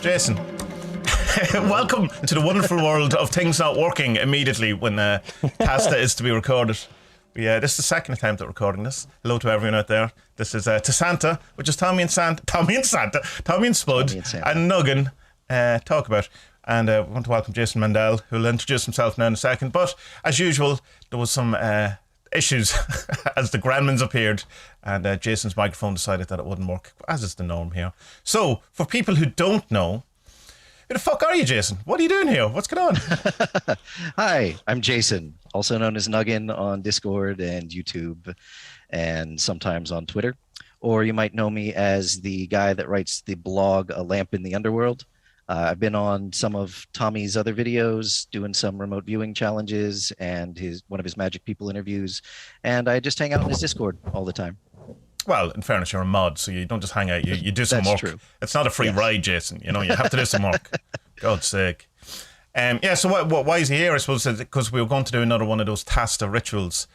Jason, welcome to the wonderful world of things not working immediately when TaSTA is to be recorded. This is the second attempt at recording this. Hello to everyone out there. This is TaSanta, which is Tommy and Spud, and Nuggan talk about. And we want to welcome Jason Mendel, who will introduce himself now in a second. But as usual, there was some issues as the Gremlins appeared, and Jason's microphone decided that it wouldn't work, as is the norm here. So, for people who don't know, who the fuck are you, Jason? What are you doing here? What's going on? Hi, I'm Jason, also known as Nuggan on Discord and YouTube, and sometimes on Twitter. Or you might know me as the guy that writes the blog A Lamp in the Underworld. I've been on some of Tommy's other videos, doing some remote viewing challenges and one of his Magic People interviews, and I just hang out in his Discord all the time. Well, in fairness, you're a mod, so you don't just hang out, you do some That's work. True. It's not a free ride, Jason. You know, you have to do some work. God's sake. So why is he here? I suppose because we were going to do another one of those TaSTA rituals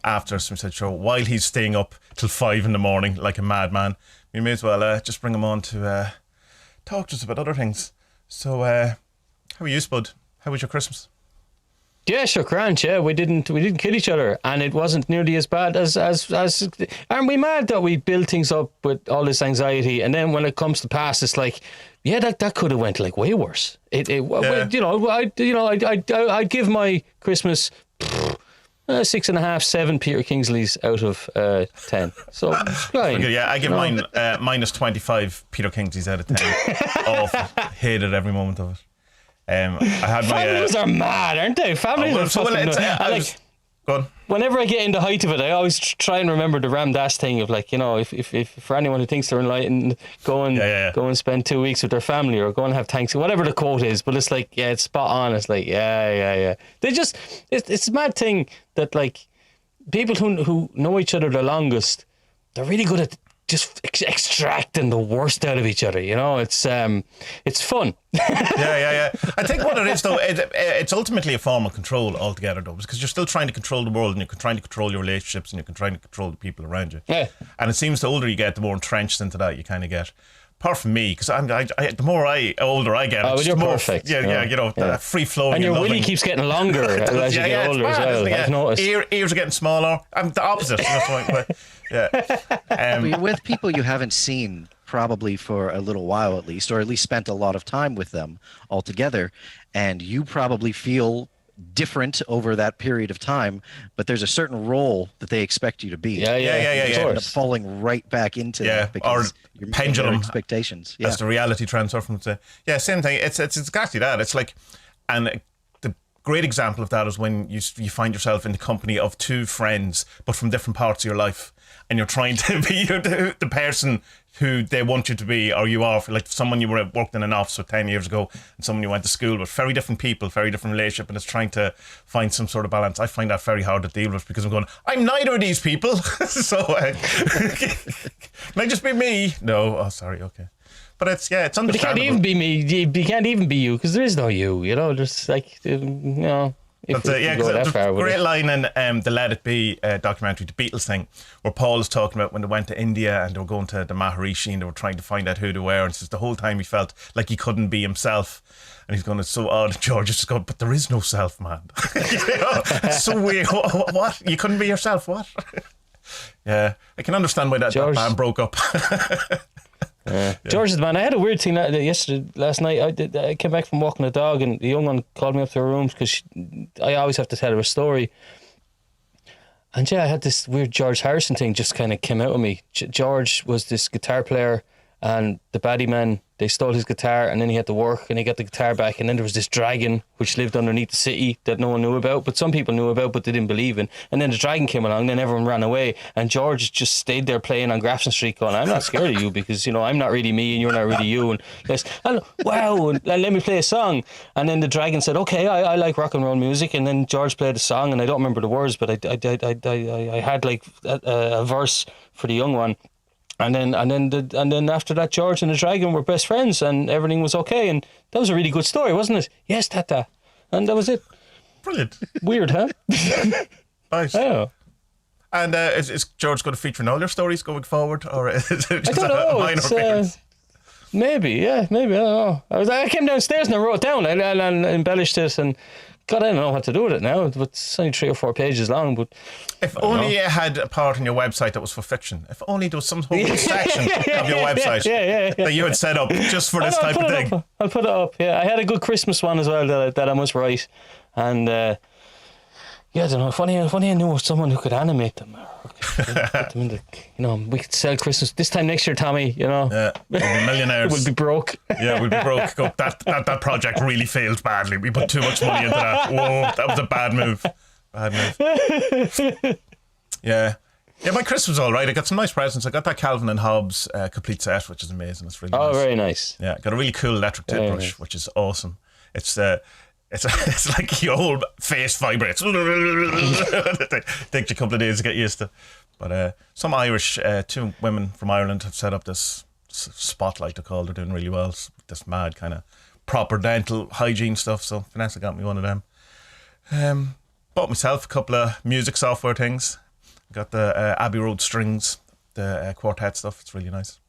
after, so we said, sure, while he's staying up till 5 in the morning like a madman, we may as well just bring him on to talk to us about other things. So, how are you, Spud? How was your Christmas? Yeah, sure, grand. Yeah, we didn't kill each other, and it wasn't nearly as bad as. Aren't we mad that we build things up with all this anxiety, and then when it comes to pass, it's like, yeah, that could have went like way worse. I'd give my Christmas 6.5, 7 Peter Kingsleys out of 10. So fine. Yeah, I give mine minus 25 Peter Kingsleys out of 10. Awful. Hated every moment of it. I had families are mad, aren't they? Families are fucking go on. Whenever I get in the height of it, I always try and remember the Ram Dass thing of, like, you know, if for anyone who thinks they're enlightened, go and spend 2 weeks with their family, or go and have Thanksgiving, whatever the quote is. But it's like, yeah, it's spot on. It's like, yeah. They just, it's a mad thing that, like, people who know each other the longest, they're really good at just extracting the worst out of each other. You know, it's fun. Yeah. I think what it is, though, it's ultimately a form of control altogether, though, because you're still trying to control the world, and you're trying to control your relationships, and you're trying to control the people around you. Yeah. And it seems the older you get, the more entrenched into that you kind of get. Apart from me, because the more older I get, you're more perfect. Yeah. Free flowing. And your willy keeps getting longer as you get older as well. I've noticed. Ears are getting smaller. I'm the opposite. But you're with people you haven't seen probably for a little while at least, or at least spent a lot of time with them all together, and you probably feel different over that period of time, but there's a certain role that they expect you to be. Yeah. End up falling right back into that because or pendulum expectations. That's the reality transfer from same thing. It's exactly that. It's like, and the great example of that is when you find yourself in the company of two friends, but from different parts of your life, and you're trying to be the person who they want you to be, or you are, like someone you worked in an office with 10 years ago, and someone you went to school with. Very different people, very different relationship, and it's trying to find some sort of balance. I find that very hard to deal with, because I'm going, I'm neither of these people. So can I just be me? No. Oh, sorry. Okay. But it's understandable. But it can't even be me. You can't even be you, because there is no you. You know, there's like, you know. There's a great line in the Let It Be documentary, the Beatles thing, where Paul is talking about when they went to India and they were going to the Maharishi and they were trying to find out who they were, and says the whole time he felt like he couldn't be himself, and he's going, it's so odd. George is just going, but there is no self, man. It's so weird. What? You couldn't be yourself? What? Yeah, I can understand why that band broke up. George is the man. I had a weird thing last night. I came back from walking the dog, and the young one called me up to her room because I always have to tell her a story. And I had this weird George Harrison thing just kind of came out of me. George was this guitar player, and the baddie man, they stole his guitar, and then he had to work, and he got the guitar back, and then there was this dragon which lived underneath the city that no one knew about, but some people knew about, but they didn't believe in. And then the dragon came along, then everyone ran away, and George just stayed there playing on Grafton Street going, I'm not scared of you, because, you know, I'm not really me and you're not really you, and wow, and let me play a song. And then the dragon said, okay, I like rock and roll music, and then George played a song, and I don't remember the words, but I had like a verse for the young one. And then after that, George and the dragon were best friends, and everything was okay. And that was a really good story, wasn't it? Yes, Tata. And that was it. Brilliant. Weird, huh? Nice. Yeah. And is George going to feature in all your stories going forward, or is it just I don't know. a minor appearance? Maybe, yeah, maybe. I don't know. I came downstairs and I wrote it down and embellished it, and God, I don't know what to do with it now. It's only 3 or 4 pages long, but If only you had a part on your website that was for fiction. If only there was some whole section of your website that you had set up just for this type of thing. I'll put it up. Yeah, I had a good Christmas one as well that I must write, and yeah, I don't know. If only I knew of someone who could animate them. Or put them in the, we could sell Christmas this time next year, Tommy. Yeah, we'll be millionaires. We'll be broke. Yeah, we'll be broke. That project really failed badly. We put too much money into that. Whoa, that was a bad move. Yeah. Yeah, my Christmas was all right. I got some nice presents. I got that Calvin and Hobbes complete set, which is amazing. It's really nice. Oh, very nice. Yeah, got a really cool electric toothbrush, which is awesome. It's like your whole face vibrates. It takes you a couple of days to get used to. But some Irish, 2 women from Ireland have set up this spotlight, they're called. They're doing really well. This mad kind of proper dental hygiene stuff. So Vanessa got me one of them. Bought myself a couple of music software things. Got the Abbey Road strings, the quartet stuff. It's really nice.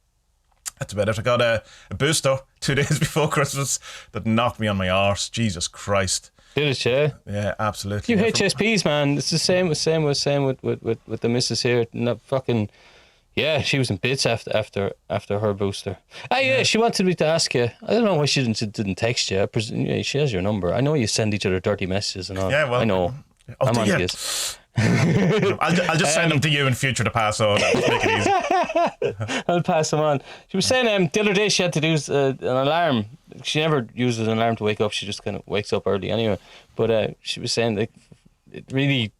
That's about it. I got a booster 2 days before Christmas that knocked me on my arse. Jesus Christ. Did it, yeah? Yeah, absolutely. You HSPs, man. It's the same with the missus here. Not fucking. Yeah, she was in bits after her booster. Yeah, she wanted me to ask you. I don't know why she didn't text you. She has your number. I know you send each other dirty messages and all. Yeah, well, I know. I'm on this. I'll just send them to you in future to pass on. That'll make it easy. I'll pass them on. She was saying the other day she had to use an alarm. She never uses an alarm to wake up. She just kind of wakes up early anyway. But she was saying that it really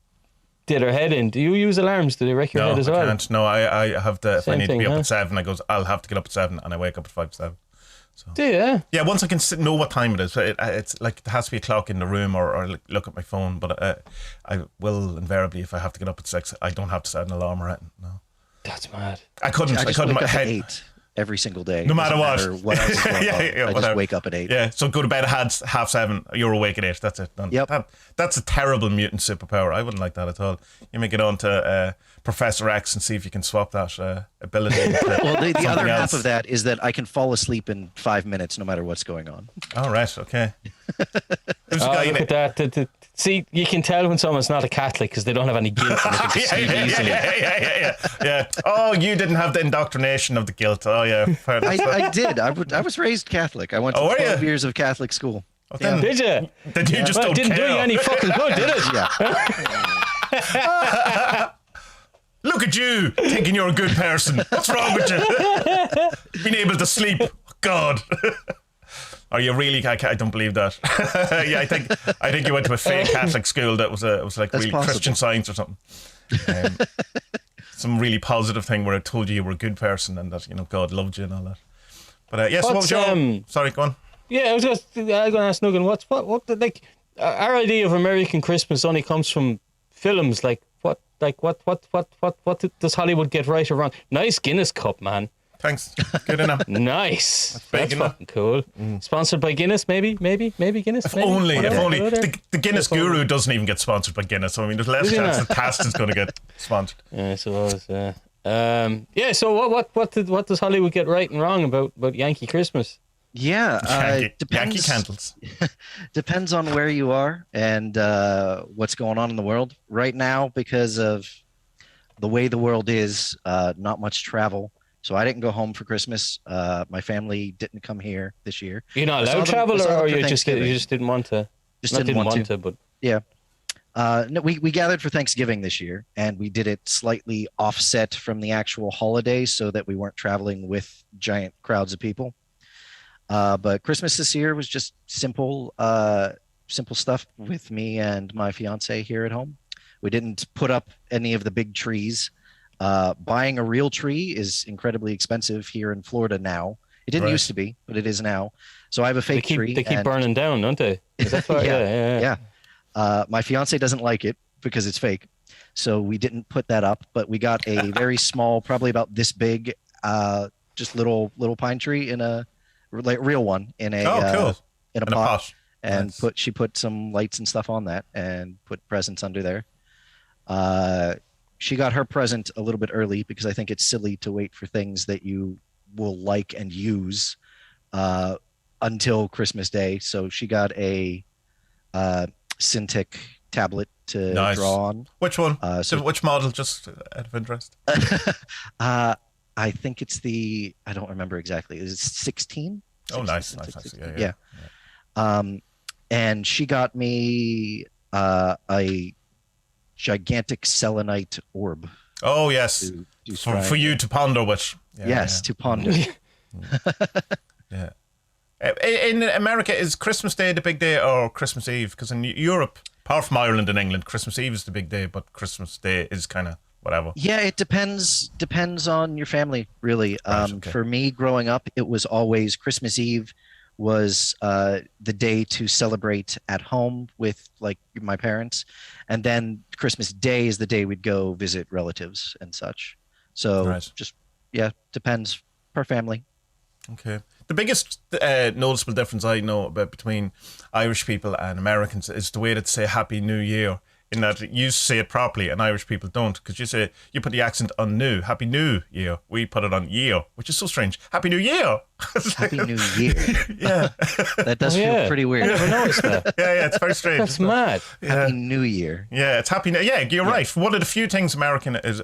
did her head in. Do you use alarms? Do they wreck your head as well? I can't. No, I have to. If I need to be up huh? at 7, I'll have to get up at 7, and I wake up at 5 to 7. So. Do you? Yeah, once I can know what time it is. It's like there has to be a clock in the room or look at my phone. But I will invariably, if I have to get up at 6, I don't have to set an alarm or anything. No, that's mad. I couldn't. I just wake up at 8 every single day. No matter what. What else is going on. I just wake up at 8. Yeah, so go to bed at 7:30. You're awake at 8. That's it. Done. Yep. That's a terrible mutant superpower. I wouldn't like that at all. You may get on to Professor X and see if you can swap that ability. Well, the other half else. of that is that I can fall asleep in 5 minutes no matter what's going on. All right. Okay. Look at that. See, you can tell when someone's not a Catholic because they don't have any guilt. And they can deceive easily. Yeah. Oh, you didn't have the indoctrination of the guilt. Oh, yeah. I did. I was raised Catholic. I went to 12 years of Catholic school. Oh, then, did you? Did you just don't didn't care? do you any fucking good, did it? Yeah. Look at you, thinking you're a good person. What's wrong with you? Being able to sleep. God. Are you really? I don't believe that. Yeah, I think you went to a fake Catholic school that was like That's really possible. Christian Science or something. Some really positive thing where it told you were a good person and that God loved you and all that. But yes, what was your? Sorry, go on. Yeah, I was going to ask Nuggan, what our idea of American Christmas only comes from films. What does Hollywood get right or wrong? Nice Guinness cup, man. Thanks. Good enough. Nice. That's big, fucking cool. Sponsored by Guinness, maybe Guinness. If only. The Guinness guru doesn't even get sponsored by Guinness. So, I mean, there's less chance that TaSTA is going to get sponsored. Yeah, I suppose. Yeah. So what does Hollywood get right and wrong about Yankee Christmas? Yeah, Yankee candles. Depends on where you are and what's going on in the world right now. Because of the way the world is, not much travel. So I didn't go home for Christmas. My family didn't come here this year. You're not allowed to travel, or you just didn't want to? Just didn't want to. But yeah. No, we gathered for Thanksgiving this year, and we did it slightly offset from the actual holiday so that we weren't traveling with giant crowds of people. But Christmas this year was just simple stuff with me and my fiance here at home. We didn't put up any of the big trees. Buying a real tree is incredibly expensive here in Florida now. It didn't used to be, but it is now. So I have a fake tree. They keep burning down, don't they? Is that right? Yeah. My fiance doesn't like it because it's fake. So we didn't put that up, but we got a very small, probably about this big, just little pine tree in a real one in a pot. And nice. She put some lights and stuff on that and put presents under there. She got her present a little bit early because I think it's silly to wait for things that you will like and use until Christmas Day. So she got a Cintiq tablet to Nice. draw on. Which one? So Which model? Just out of interest. I think it's I don't remember exactly. Is it 16? Oh, 16, nice. 16, Nice. 16? Yeah. And she got me a gigantic selenite orb. Oh, yes. To do For you to ponder with. Yeah, yes, to ponder. Yeah. In America, is Christmas Day the big day or Christmas Eve? Because in Europe, apart from Ireland and England, Christmas Eve is the big day, but Christmas Day is kind of whatever. Yeah, it depends on your family, really. Right, okay. For me, growing up, it was always Christmas Eve was the day to celebrate at home with like my parents, and then Christmas Day is the day we'd go visit relatives and such. So Right. just depends per family. Okay. The biggest noticeable difference I know about between Irish people and Americans is the way that they say Happy New Year. In that you say it properly and Irish people don't, because you put the accent on new. Happy New Year. We put it on year, which is so strange. Happy New Year. Happy New Year. Yeah. That does feel pretty I weird. never noticed that. Yeah, it's very strange. That's isn't it? mad. Happy New Year. Yeah, it's happy. Yeah, you're right. One of the few things America is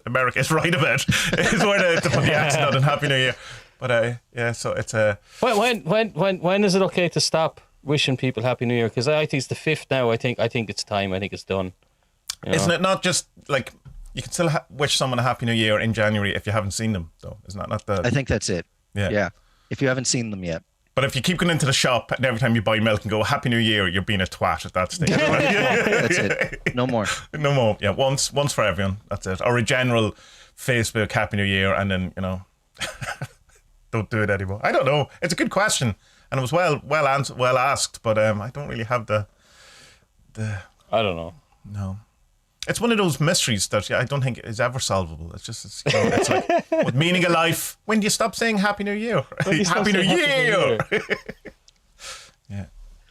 right about is where to put the accent on and Happy New Year. But yeah, so it's a. When is it okay to stop wishing people Happy New Year? Because I think it's the 5th now. I think it's time. I think it's done. You know? Isn't it not just like you can still wish someone a Happy New Year in January if you haven't seen them, though? Isn't that not the? I think that's it. Yeah. Yeah. If you haven't seen them yet. But if you keep going into the shop and every time you buy milk and go Happy New Year, you're being a twat at that stage. That's it. No more. No more. Yeah, once for everyone. That's it. Or a general Facebook Happy New Year, and then don't do it anymore. I don't know. It's a good question, and it was well asked, but I don't really have the. I don't know. No. It's one of those mysteries that I don't think is ever solvable. It's like, what meaning of life? When do you stop saying Happy New Year? Happy New Year! Yeah.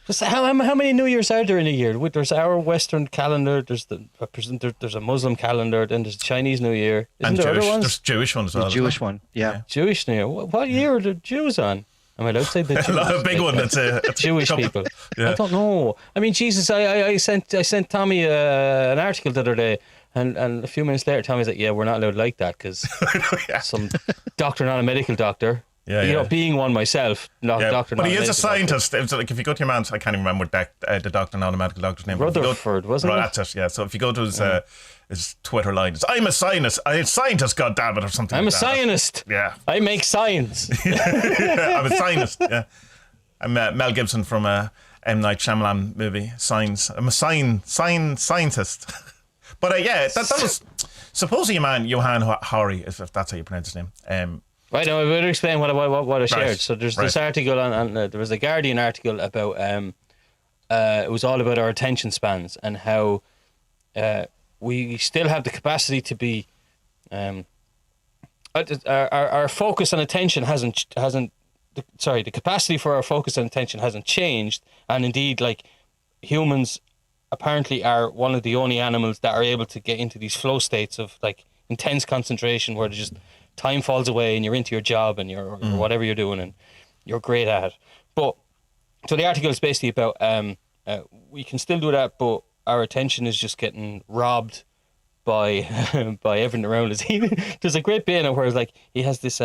Just how many New Years are there in a year? There's our Western calendar. There's there's a Muslim calendar. Then there's Chinese New Year. Isn't there Jewish. other ones? There's Jewish ones as well. The Jewish one. Yeah. Jewish New Year. What year are the Jews on? Am I allowed to say the Jews? A big one. That's a Jewish couple. people. Yeah. I don't know. I mean, Jesus, I sent Tommy an article the other day, and a few minutes later, Tommy's like, "Yeah, we're not allowed to like that because some doctor, not a medical doctor." Yeah, you know, yeah. being one myself, not a doctor. But not he a is a medical doctor. scientist. It's like if you go to your man's, I can't even remember the doctor, not a medical doctor's name. But if you go- Rutherford, wasn't Right, it? that's it. Yeah. So if you go to his Twitter line, it's I'm a scientist. I'm a scientist. God damn it, or something. I'm like a that. scientist. Yeah. I make science. I'm a scientist. Yeah. I'm Mel Gibson from a M. Night Shyamalan movie, Signs. I'm a scientist. But yeah, that was supposedly a man, Johan Hari, if that's how you pronounce his name. Right, now I better explain what I shared. Right, So there's right. this article on there was a Guardian article about it was all about our attention spans and how we still have the capacity to be our focus and attention hasn't the capacity for our focus and attention hasn't changed, and indeed like humans apparently are one of the only animals that are able to get into these flow states of like intense concentration where just time falls away and you're into your job and you're or whatever you're doing and you're great at it. But so the article is basically about we can still do that, but our attention is just getting robbed by by everything around us. There's a great bit in it where it's like he has this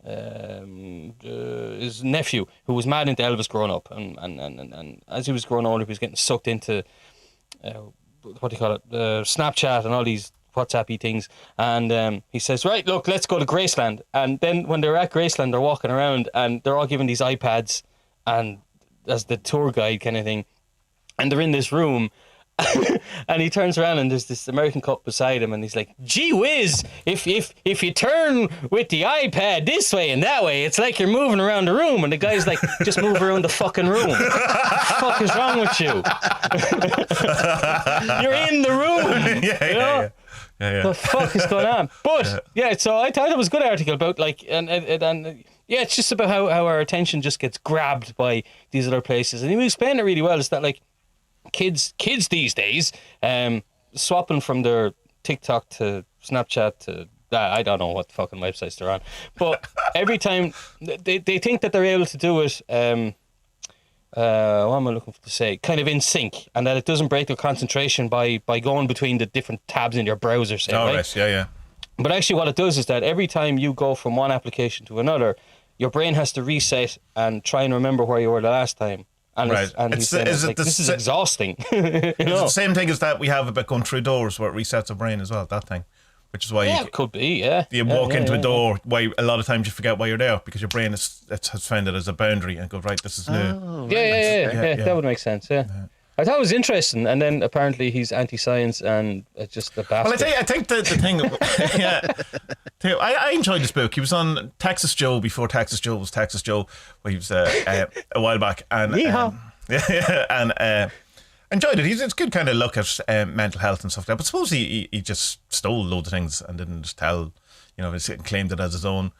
his nephew who was mad into Elvis growing up, and as he was growing older, he was getting sucked into what do you call it, Snapchat and all these WhatsAppy things, and he says, right, look, let's go to Graceland. And then when they're at Graceland, they're walking around and they're all given these iPads and as the tour guide kind of thing, and they're in this room. And he turns around and there's this American couple beside him, and he's like, gee whiz, if you turn with the iPad this way and that way, it's like you're moving around the room. And the guy's like, just move around the fucking room. What the fuck is wrong with you? You're in the room. Yeah. The fuck is going on? But yeah, so I thought it was a good article about like and yeah, it's just about how our attention just gets grabbed by these other places, and he was explaining it really well. Is that like kids these days swapping from their TikTok to Snapchat to I don't know what fucking websites they're on, but every time they think that they're able to do it. What am I looking for to say? Kind of in sync, and that it doesn't break their concentration by going between the different tabs in your browser. Say, Oh, right? right. Yeah. But actually, what it does is that every time you go from one application to another, your brain has to reset and try and remember where you were the last time. And Right. he's saying, this is exhausting. You It's know? the same thing as that we have about going through doors where it resets the brain as well, that thing. Which is why Yeah, it could be, yeah. you walk into a door, why a lot of times you forget why you're there because your brain has found it as a boundary and go, right, this is new. Oh, Yeah, that would make sense, yeah. I thought it was interesting, and then apparently he's anti-science and just a bastard. Well, I think the thing, I enjoyed this book. He was on Texas Joe before Texas Joe was Texas Joe, where he was a while back, and enjoyed it. It's a good kind of look at mental health and stuff like that. But suppose he just stole loads of things and didn't just tell, claimed it as his own,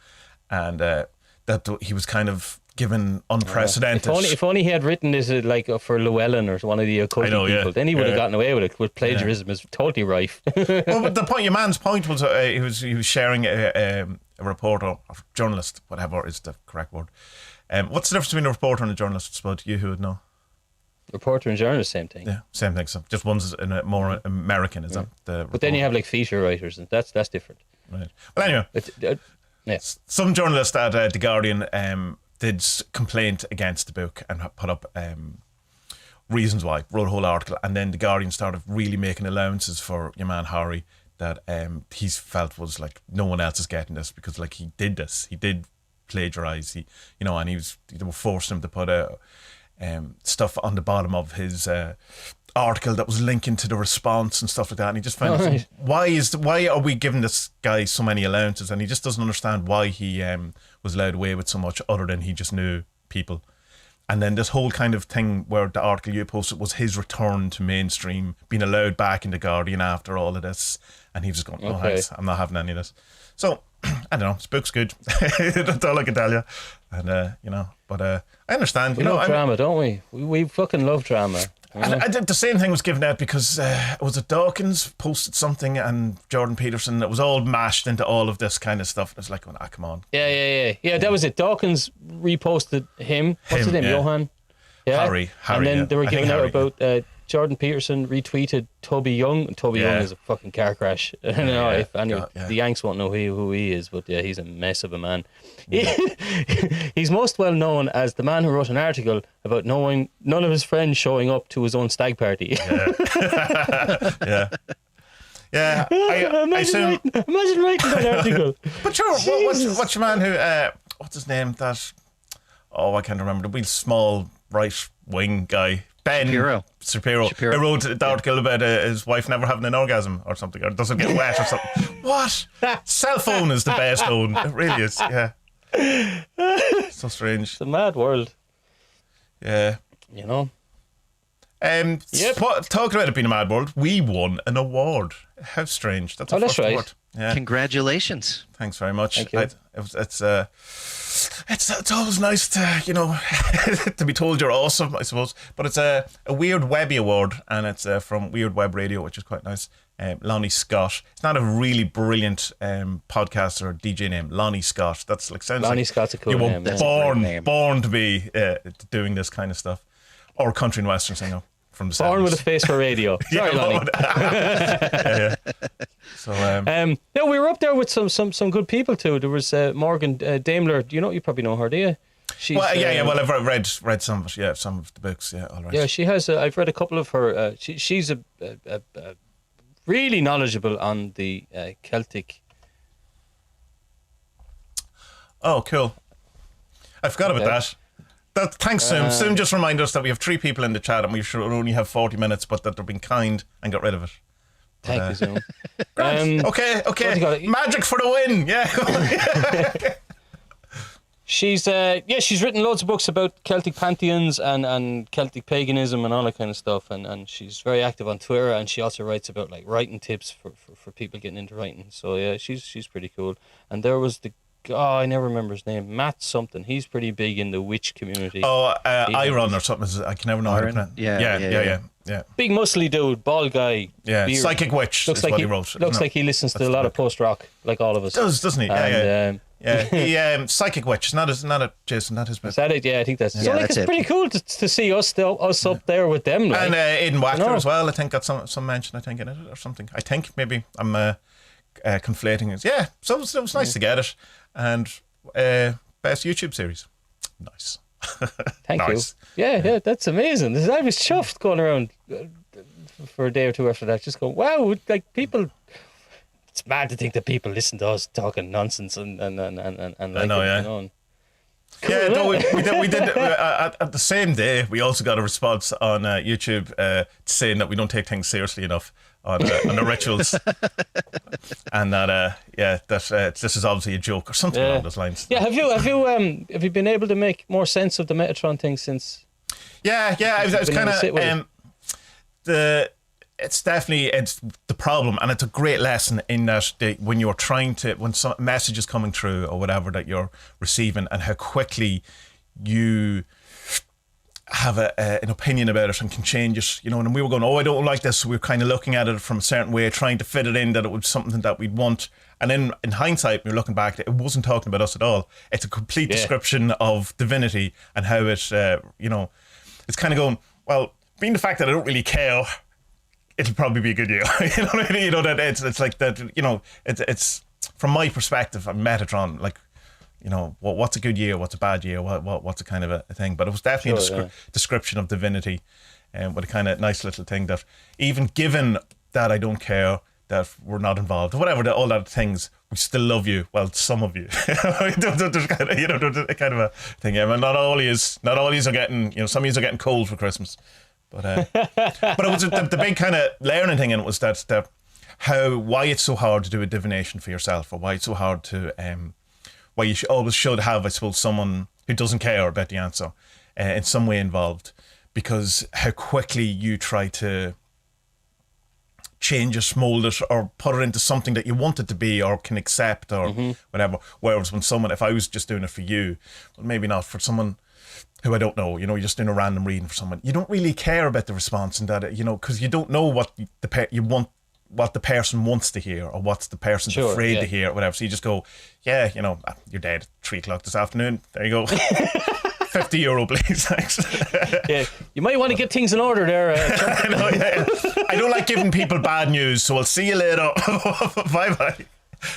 and that he was kind of given unprecedented. If only he had written this like for Llewellyn or one of the occult people, then he would have gotten away with it. With plagiarism is totally rife. Well, but the point, your man's point was he was sharing a reporter or journalist, whatever is the correct word. What's the difference between a reporter and a journalist, Spud? You who would know. Reporter and journalist, same thing. Yeah, same thing. So just one's in a more American, is that the? But then you have like feature writers, and that's different. Right. Well, anyway, some journalist at The Guardian did complaint against the book and put up reasons why, wrote a whole article, and then The Guardian started really making allowances for your man Harry that he felt was like no one else is getting this because like he did this, he did plagiarize, and they were forcing him to put stuff on the bottom of his article that was linking to the response and stuff like that, and he just found why are we giving this guy so many allowances, and he just doesn't understand why he was allowed away with so much other than he just knew people. And then this whole kind of thing where the article you posted was his return to mainstream, being allowed back in The Guardian after all of this, and he was just going, oh thanks, I'm not having any of this. So I don't know, this book's good. That's all I can tell you. And but I understand. We love drama, don't we? We fucking love drama. And the same thing was given out because was it Dawkins posted something and Jordan Peterson, it was all mashed into all of this kind of stuff. It was like, come on. Yeah, that was it. Dawkins reposted him. What's his name? Johan? Yeah. Harry. And then they were giving out about Jordan Peterson retweeted Toby Young. Toby Young is a fucking car crash. The Yanks won't know who he is, but yeah, he's a mess of a man. He's most well known as the man who wrote an article about knowing none of his friends showing up to his own stag party. Yeah. Imagine writing that article. But sure, what's your man who what's his name? I can't remember, the real small right wing guy. Ben Shapiro. He wrote the article about his wife never having an orgasm or something, or doesn't get wet or something. What? Cell phone is the best phone. It really is. Yeah. So strange. It's a mad world. Yeah. Talking about it being a mad world, we won an award. How strange. That's that's right. award. Yeah. Congratulations. Thanks very much. Thank you. It's always nice to to be told you're awesome, I suppose. But it's a Weird Webby award, and it's from Weird Web Radio, which is quite nice. Lonnie Scott. It's not a really brilliant podcaster or DJ name. Lonnie Scott. That's like sounds Lonnie like Scott's a cool you were name. born to be doing this kind of stuff, or country and western singer from the Born 70s. with a face for radio. Sorry, Lonnie. Yeah. So we were up there with some good people too. There was Morgan Daimler. You probably know her, do you? She's, Well, I've read some of it. Yeah, some of the books. Yeah, all right. Yeah, she has. I've read a couple of her. She's a really knowledgeable on the Celtic. Oh, cool. I forgot about that. Thanks, Zoom. Zoom just reminded us that we have 3 people in the chat and we should only have 40 minutes, but that they've been kind and got rid of it. Thank you, Zoom. Okay. Magic for the win. Yeah. She's written loads of books about Celtic pantheons and Celtic paganism and all that kind of stuff, and she's very active on Twitter, and she also writes about like writing tips for people getting into writing. So yeah, she's pretty cool. And there was I never remember his name, Matt something. He's pretty big in the witch community. Iron or something. I can never know how to pronounce. Yeah. Yeah. Big muscly dude, bald guy. Yeah. beard. Psychic Witch Looks is like what he he wrote. looks No, like he listens to that's a lot the- of post rock, like all of us. Doesn't he? Yeah, And, yeah. Yeah. He, Psychic Witch. Not a Jason. Not his book. Is that it? Yeah, I think that's. Yeah, So like, that's it's it. pretty cool to see us up there with them. Like. And Aidan Wachter know. as well. I think got some mention. I think in it or something. I think maybe I'm conflating it. Yeah. So it was nice to get it. And best YouTube series. Nice. Thank Nice. you. Yeah, that's amazing. I was chuffed going around for a day or two after that, just going, wow, like people. It's mad to think that people listen to us talking nonsense and like I know, it, yeah. you know. Yeah, no, we did at the same day. We also got a response on YouTube saying that we don't take things seriously enough on the rituals, and that this is obviously a joke or something along those lines. Yeah, have you been able to make more sense of the Metatron thing since? Yeah, I was been kind able to sit with of it's the problem, and it's a great lesson in that when you're when some message is coming through or whatever that you're receiving, and how quickly you have an opinion about it and can change it, you know. And we were going, I don't like this, so we were kind of looking at it from a certain way, trying to fit it in that it was something that we'd want. And then in hindsight, we're looking back, it wasn't talking about us at all. It's a complete description of divinity and how it, it's kind of going, well, being the fact that I don't really care, it'll probably be a good year. You know what I mean? You know, that it's like that, you know, it's from my perspective, I'm Metatron, like, you know, what's a good year, what's a bad year, what's a kind of a thing. But it was definitely a description of divinity, with a kind of nice little thing that even given that I don't care, that we're not involved, whatever, all that things, we still love you. Well, some of you. There's kind of, you know, there's a kind of a thing. Yeah, not all of you are getting, you know, some of you are getting cold for Christmas. But but it was the big kind of learning thing in it was that why it's so hard to do a divination for yourself, or why it's so hard to why you always should have, I suppose, someone who doesn't care about the answer in some way involved, because how quickly you try to change it, mold it, or put it into something that you want it to be or can accept or whatever. Whereas when someone, if I was just doing it for you, well, maybe not for someone who I don't know, you know, you're just doing a random reading for someone, you don't really care about the response, and that, you know, because you don't know what what the person wants to hear, or what's the person's afraid to hear, or whatever. So you just go, yeah, you know, you're dead at 3 o'clock this afternoon. There you go. €50, please. Thanks. Yeah, you might want to get things in order there. I know, yeah. I don't like giving people bad news, so I'll see you later. Bye.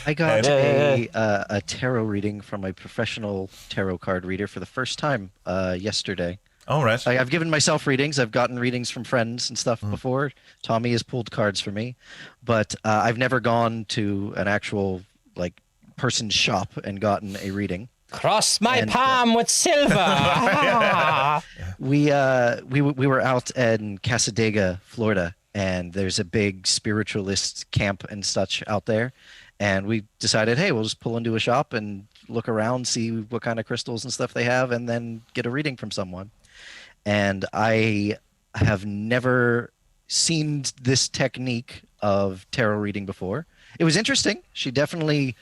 I got a tarot reading from a professional tarot card reader for the first time yesterday. All right. I've given myself readings. I've gotten readings from friends and stuff before. Tommy has pulled cards for me, but I've never gone to an actual person's shop and gotten a reading. Cross my palm with silver. We were out in Casadega, Florida, and there's a big spiritualist camp and such out there. And we decided, hey, we'll just pull into a shop and look around, see what kind of crystals and stuff they have, and then get a reading from someone. And I have never seen this technique of tarot reading before. It was interesting. She definitely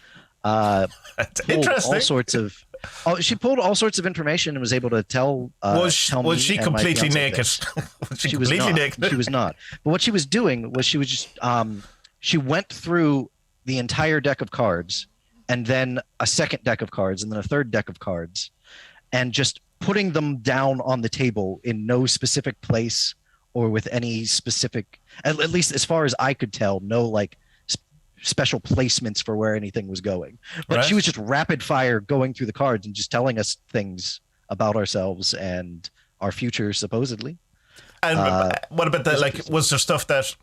pulled all sorts of. Oh, she pulled all sorts of information and was able to tell. Was she completely naked? Was she completely naked? She was not. But what she was doing was she was just she went through the entire deck of cards, and then a second deck of cards, and then a third deck of cards, and just putting them down on the table in no specific place or with any specific, at least as far as I could tell, no special placements for where anything was going. But she was just rapid fire going through the cards and just telling us things about ourselves and our future, supposedly. And what about that? Was there stuff that,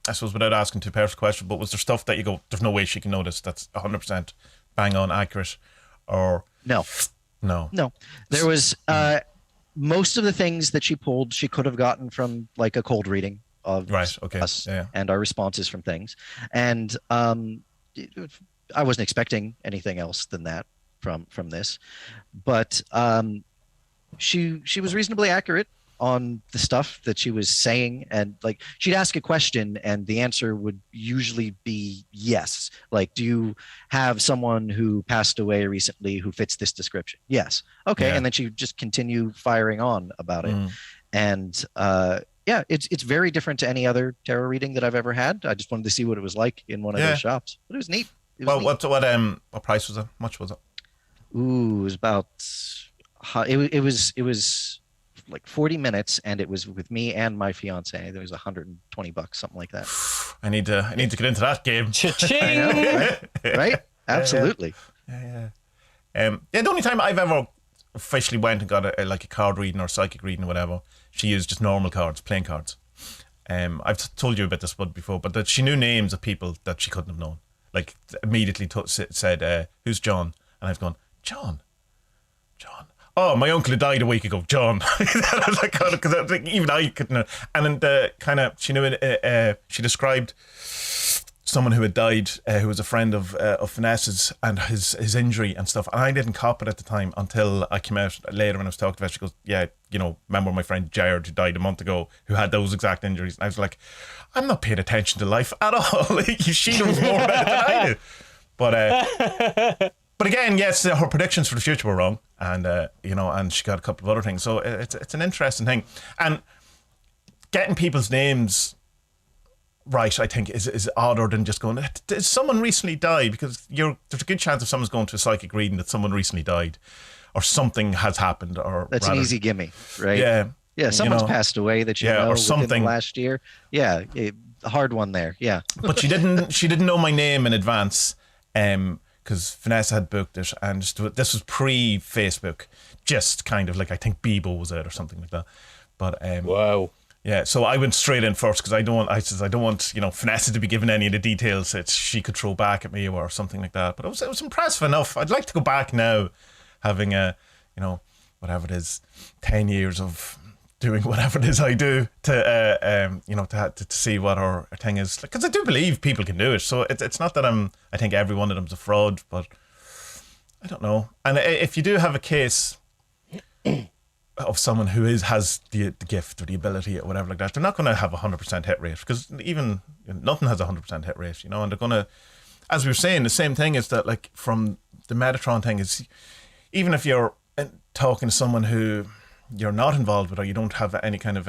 I suppose without asking too personal question, but was there stuff that you go, there's no way she can know this, that's 100% bang on accurate, or no? There was most of the things that she pulled, she could have gotten from a cold reading of us and our responses from things, and I wasn't expecting anything else than that from this, but she was reasonably accurate on the stuff that she was saying, and she'd ask a question and the answer would usually be yes. Do you have someone who passed away recently who fits this description? Yes. Okay. And then she would just continue firing on about it. And yeah, it's very different to any other tarot reading that I've ever had. I just wanted to see what it was like in one of those shops, but it was neat. Well, what price was it? Much was it? Ooh, it was about it was like 40 minutes, and it was with me and my fiance. There was $120, something like that. I need to get into that game. Cha-ching! I know, right? Absolutely. Yeah. The only time I've ever officially went and got a card reading or psychic reading or whatever, she used just normal cards, plain cards. I've told you about this one before, but that she knew names of people that she couldn't have known. Like immediately said, "Who's John?" And I've gone, John. Oh, my uncle had died a week ago, John. Because even I couldn't. And then she knew it. She described someone who had died, who was a friend of Vanessa's, and his injury and stuff. And I didn't cop it at the time until I came out later when I was talking to her. She goes, "Yeah, remember my friend Jared who died a month ago, who had those exact injuries." And I was like, I'm not paying attention to life at all. She knows more about it than I do. But again, yes, her predictions for the future were wrong, and and she got a couple of other things. So it's an interesting thing, and getting people's names right, I think, is odder than just going, "Did someone recently die?" Because there's a good chance if someone's going to a psychic reading that someone recently died, or something has happened, or that's an easy gimme, right? Yeah, someone's passed away that or something within the last year. Yeah, a hard one there. Yeah, but she didn't know my name in advance, because Vanessa had booked it, and this was pre-Facebook, just kind of like, I think Bebo was out or something like that. But wow. Yeah, so I went straight in first because I don't want Vanessa to be given any of the details that she could throw back at me or something like that. But it was impressive enough. I'd like to go back now, having whatever it is, 10 years of doing whatever it is I do to see what her thing is, because I do believe people can do it. So it's not that I think every one of them's a fraud, but I don't know. And if you do have a case of someone who has the gift or the ability or whatever like that, they're not going to have a 100% hit rate, because even nothing has a 100% hit rate, and they're going to, as we were saying, the same thing is that, like, from the Metatron thing, is even if you're talking to someone who you're not involved with, or you don't have any kind of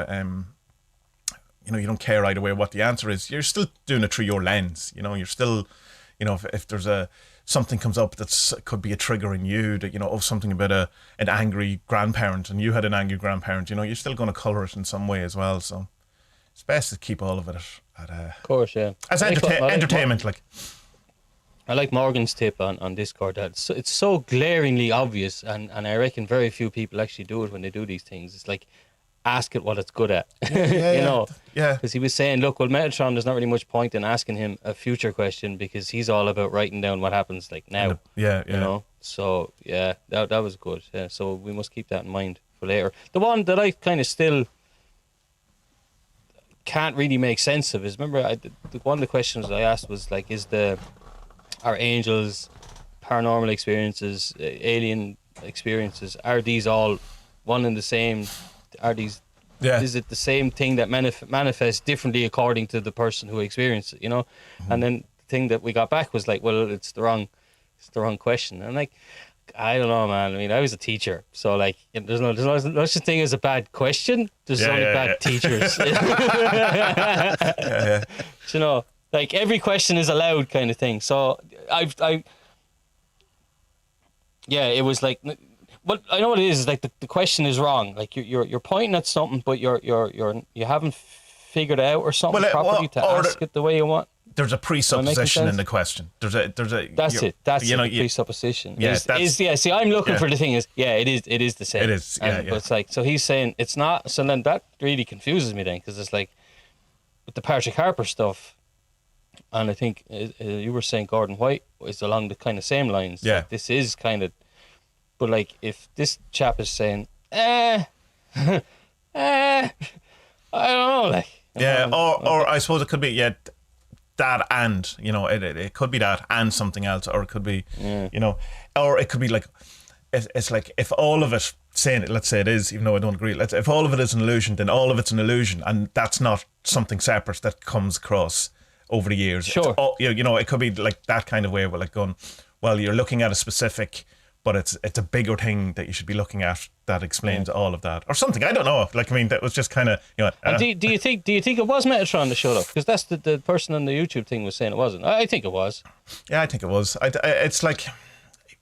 you don't care either way what the answer is, you're still doing it through your lens. You're still, if there's something comes up that could be a trigger in you, that something about an angry grandparent, and you had an angry grandparent, you're still going to colour it in some way as well. So it's best to keep all of it of course, yeah, as entertainment. I like Morgan's tip on Discord that it's so glaringly obvious, and I reckon very few people actually do it when they do these things. It's like, ask it what it's good at. Yeah. Because he was saying, look, well, Metatron, there's not really much point in asking him a future question, because he's all about writing down what happens like now. So yeah, that was good. Yeah, so we must keep that in mind for later. The one that I kind of still can't really make sense of is, remember, one of the questions I asked was like, are angels, paranormal experiences, alien experiences, are these all one and the same? Are these? Yeah. Is it the same thing that manifests differently according to the person who experienced it? Mm-hmm. And then the thing that we got back was like, well, it's the wrong question. And like, I don't know, man. I mean, I was a teacher, so like, there's no such thing as a bad question. There's only bad teachers. Like, every question is allowed, kind of thing. So it was like. But I know what it is like the question is wrong. Like you're pointing at something, but you haven't figured it out or something properly to ask it the way you want. There's a presupposition in the question. There's a. That's it. That's the presupposition. Yeah. See, I'm looking for the thing is, it is the same. It is. But it's like, so he's saying it's not. So then that really confuses me then, because it's like with the Patrick Harper stuff, and I think you were saying Gordon White is along the kind of same lines. Yeah. Like, this is kind of. But like, if this chap is saying, I don't know, like. Or I suppose it could be that, and it could be that and something else, or it could be or it could be like, it's like, if all of it, let's say it is, even though I don't agree, if all of it is an illusion, then all of it's an illusion, and that's not something separate that comes across over the years. Sure. It could be like that kind of way, where like going, well, you're looking at a specific but it's a bigger thing that you should be looking at that explains all of that or something. I don't know. Like, I mean, that was just kind of, you know. And do you think it was Metatron that showed up? Because that's the person on the YouTube thing was saying it wasn't. I think it was. Yeah, I think it was. It's like,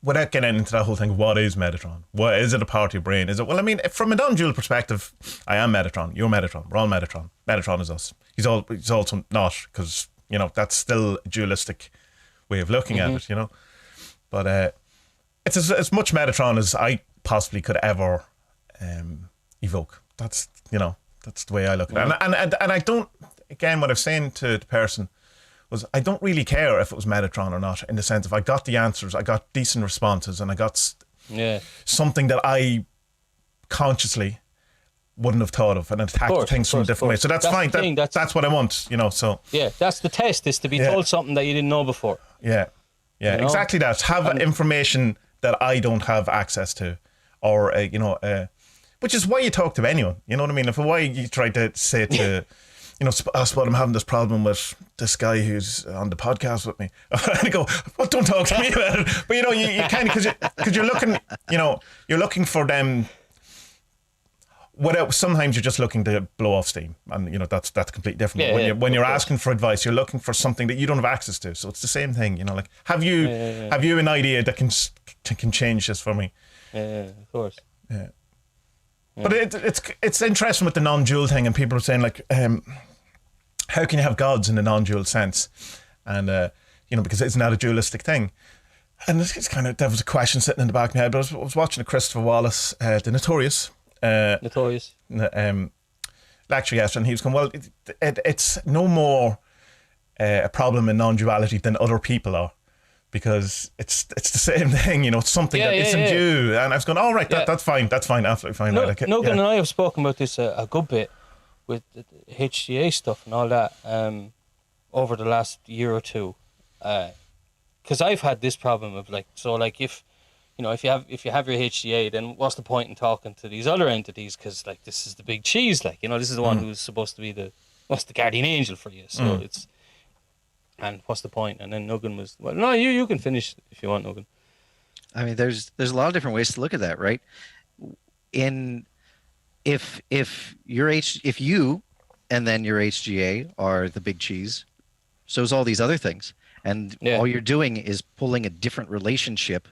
without getting into that whole thing, what is Metatron? What is it? A part of your brain? Is it? Well, I mean, from a non-dual perspective, I am Metatron. You're Metatron. We're all Metatron. Metatron is us. He's also not, because, you know, that's still a dualistic way of looking at it, you know. But it's as much Metatron as I possibly could ever evoke. That's, you know, that's the way I look at it. And I don't, again, what I was saying to the person was, I don't really care if it was Metatron or not, in the sense if I got the answers, I got decent responses, and I got something that I consciously wouldn't have thought of and attacked things from a different way. So that's fine. That's what I want, you know. So yeah, that's the test, is to be told something that you didn't know before. Yeah, you know? Exactly that. Have information that I don't have access to, or you know, which is why you talk to anyone. You know what I mean? If why you try to say to, you know, Spud, I'm having this problem with this guy who's on the podcast with me, and I go, well, don't talk to me about it. But you know, you kind of, because you're looking, you know, you're looking for them. Sometimes you're just looking to blow off steam, and you know that's completely different. When you're asking for advice, you're looking for something that you don't have access to. So it's the same thing, you know. Like, have you an idea that can change this for me? Of course. Yeah. But it's interesting with the non-dual thing, and people are saying like, how can you have gods in a non-dual sense? And you know, because isn't that a dualistic thing? And it's kind of, there was a question sitting in the back of my head. But I was watching a Christopher Wallace, the Notorious. Lecture yesterday, and he was going, well, it's no more a problem in non-duality than other people are, because it's the same thing, you know. It's something that isn't you. And I was going, all right, that's fine, absolutely fine. Nuggan and I have spoken about this a good bit with the HGA stuff and all that over the last year or two, because I've had this problem of like, so like if you know, if you have your HGA, then what's the point in talking to these other entities? Because like, this is the big cheese, like, you know, this is the one who's supposed to be the guardian angel for you. So it's, and what's the point? And then Nuggan was, well, no, you can finish if you want, Nuggan. I mean, there's a lot of different ways to look at that, right? If you and then your HGA are the big cheese, so is all these other things, and all you're doing is pulling a different relationship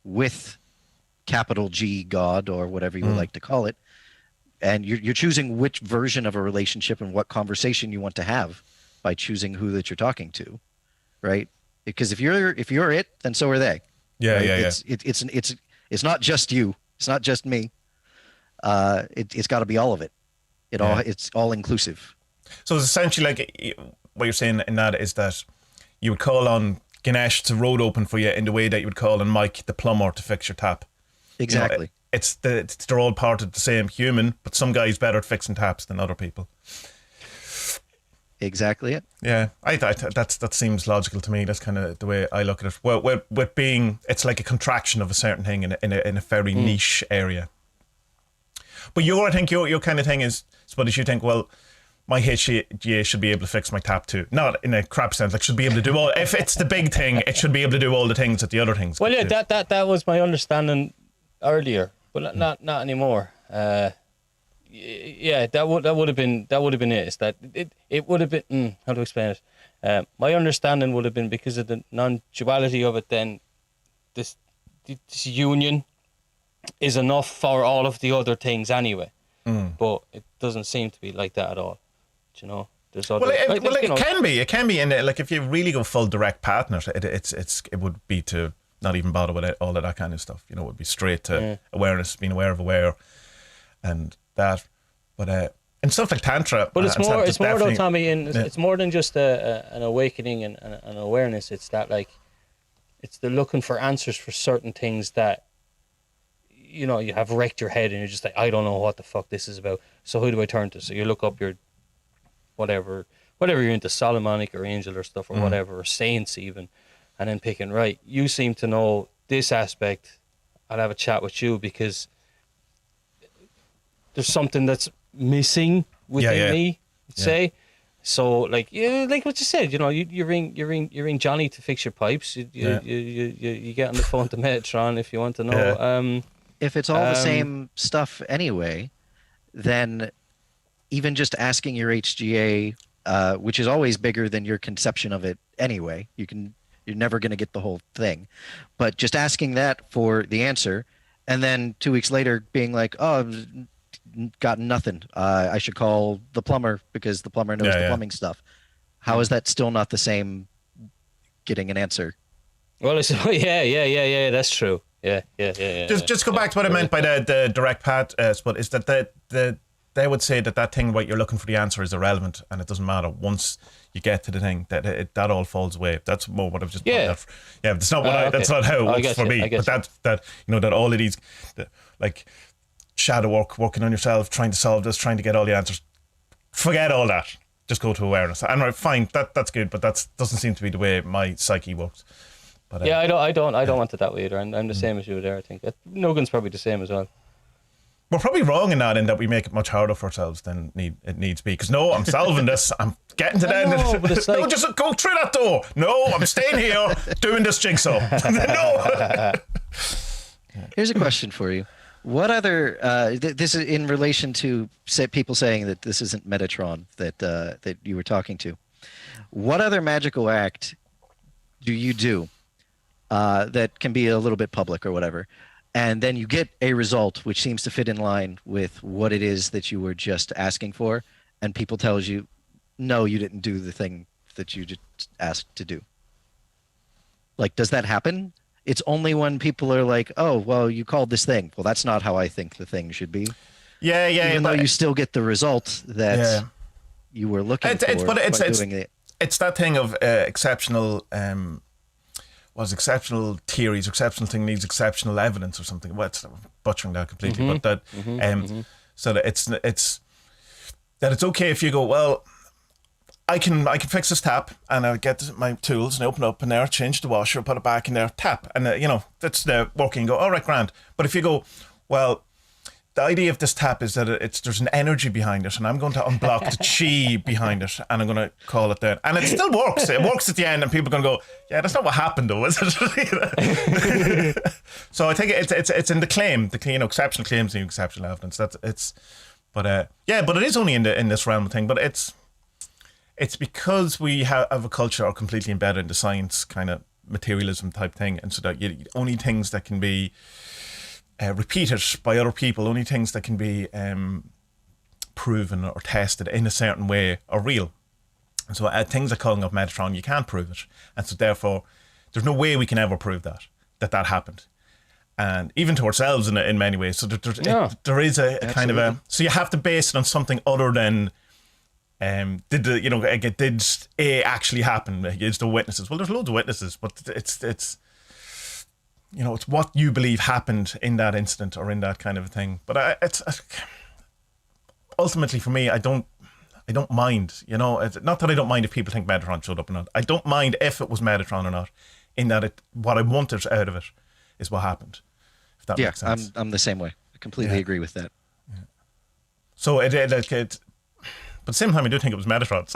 with capital G God, or whatever you would like to call it, and you're choosing which version of a relationship and what conversation you want to have by choosing who that you're talking to, right? Because if you're it, then so are they. It's not just you. It's not just me. It's got to be all of it. It's all inclusive. So it's essentially like what you're saying in that is that you would call on Ganesh to road open for you in the way that you would call on Mike the plumber to fix your tap. Exactly. You know, they're all part of the same human, but some guys better at fixing taps than other people. Exactly it. Yeah, that seems logical to me. That's kind of the way I look at it. Well, with being, it's like a contraction of a certain thing in a very niche area. But I think your kind of thing is, Spud, you think, well, my HGA should be able to fix my tap too. Not in a crap sense, like should be able to do all. If it's the big thing, it should be able to do all the things that the other things. Well, yeah, that was my understanding earlier, but not anymore. Yeah, that would have been it. Is that it would have been how to explain it? My understanding would have been, because of the non-duality of it, then this union is enough for all of the other things anyway. But it doesn't seem to be like that at all. You know, there's other. It can be, and like if you really go full direct partner, it would be to not even bother with all of that kind of stuff. You know, it would be straight to awareness, being aware of aware, and that. But and stuff like tantra. But it's more though, Tommy. It's more than just an awakening and an awareness. It's that, like, it's the looking for answers for certain things that, you know, you have wrecked your head and you're just like, I don't know what the fuck this is about. So who do I turn to? So you look up your whatever you're into, Solomonic or angel or stuff or whatever, or saints even, and then picking, right, you seem to know this aspect. I'll have a chat with you because there's something that's missing within me, say. So like like what you said, you ring Johnny to fix your pipes. You get on the phone to Metatron if you want to know. Yeah. If it's all the same stuff anyway, then even just asking your HGA, which is always bigger than your conception of it anyway, you're never going to get the whole thing, but just asking that for the answer, and then 2 weeks later being like, oh, I've got nothing. I should call the plumber because the plumber knows the plumbing stuff. How is that still not the same getting an answer? Well, yeah, that's true. Yeah. Just go back to what I meant by the direct path, Spud, is that they would say that thing what you're looking for the answer is irrelevant, and it doesn't matter once you get to the thing that all falls away. That's more what I've just pointed out. Yeah, that's not what that's not how it works for me. But that all of these like shadow work, working on yourself, trying to solve this, trying to get all the answers. Forget all that. Just go to awareness. And right, fine, that's good, but that doesn't seem to be the way my psyche works. But, I don't want it that way either. And I'm the same as you there. I think Nuggan's probably the same as well. We're probably wrong in that we make it much harder for ourselves than it needs to be. Because no, I'm solving this. I'm getting to the end. But it's like, no, just go through that door. No, I'm staying here doing this jigsaw. No. Here's a question for you. What other this is in relation to people saying that this isn't Metatron that you were talking to. What other magical act do you do that can be a little bit public or whatever, and then you get a result which seems to fit in line with what it is that you were just asking for, and people tells you, no, you didn't do the thing that you just asked to do? Like, does that happen? It's only when people are like, oh, well, you called this thing. Well, that's not how I think the thing should be. Yeah. Even though you still get the result that you were looking for doing it. It's that thing of exceptional exceptional theories, exceptional thing needs exceptional evidence or something. Well, I'm butchering that completely, but that so that it's that it's okay if you go, well, I can fix this tap, and I get my tools and open up and there, change the washer, put it back in there, tap, and that's the working. Go, all right, grand. But if you go, well, the idea of this tap is that there's an energy behind it, and I'm going to unblock the chi behind it, and I'm going to call it that, and it still works. It works at the end, and people are going to go, yeah, that's not what happened, though, is it? So I think it's in the claim, exceptional claims and exceptional evidence. But it is only in this realm of thing. But it's because we have a culture are completely embedded in the science kind of materialism type thing, and so that only things that can be repeated by other people, only things that can be proven or tested in a certain way are real. And so things like calling up Metatron, you can't prove it, and so therefore there's no way we can ever prove that happened, and even to ourselves in many ways. So there is a kind of a, so you have to base it on something other than did A actually happen? Is there witnesses? Well, there's loads of witnesses, but it's it's what you believe happened in that incident or in that kind of a thing. But ultimately for me, I don't mind. It's not that I don't mind if people think Metatron showed up or not. I don't mind if it was Metatron or not. In that what I wanted out of it is what happened. If that makes sense. I'm the same way. I completely agree with that. Yeah. So it but at the same time, I do think it was Metatron.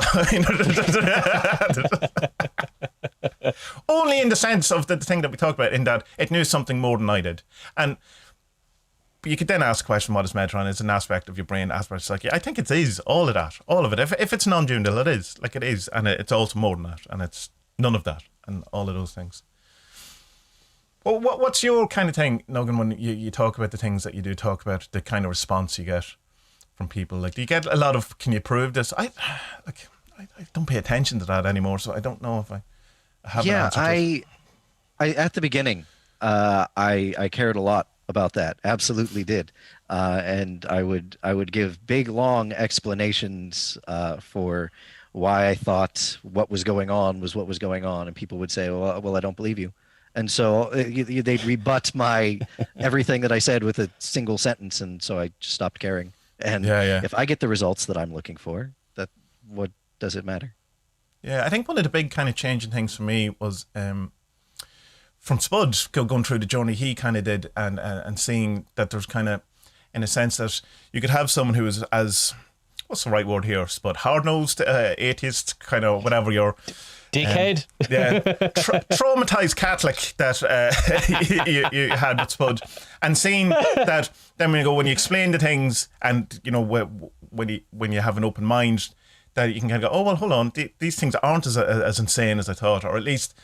Only in the sense of the thing that we talked about, in that it knew something more than I did. And you could then ask the question, what is Metatron? It's an aspect of your brain, aspect of psyche. I think it is all of that, all of it. If it's non-dual, it is. Like, it is. And it's also more than that. And it's none of that and all of those things. Well, what's your kind of thing, Nuggan, when you talk about the things that you do talk about, the kind of response you get from people? Like, do you get a lot of, can you prove this? I don't pay attention to that anymore, so I don't know if I have an answer to it. I at the beginning, I cared a lot about that. Absolutely did. And I would give big, long explanations for why I thought what was going on was what was going on. And people would say, well, I don't believe you. And so they'd rebut my everything that I said with a single sentence. And so I just stopped caring. And if I get the results that I'm looking for, what does it matter? Yeah, I think one of the big kind of changing things for me was from Spud going through the journey he kind of did, and seeing that there's kind of, in a sense, that you could have someone who is as what's the right word here, Spud? Hard-nosed atheist, kind of whatever you're. Dickhead. Traumatized Catholic that you had with Spud, and seeing that then when you explain the things, and when you have an open mind, that you can kind of go, oh well, hold on, these things aren't as insane as I thought, or at least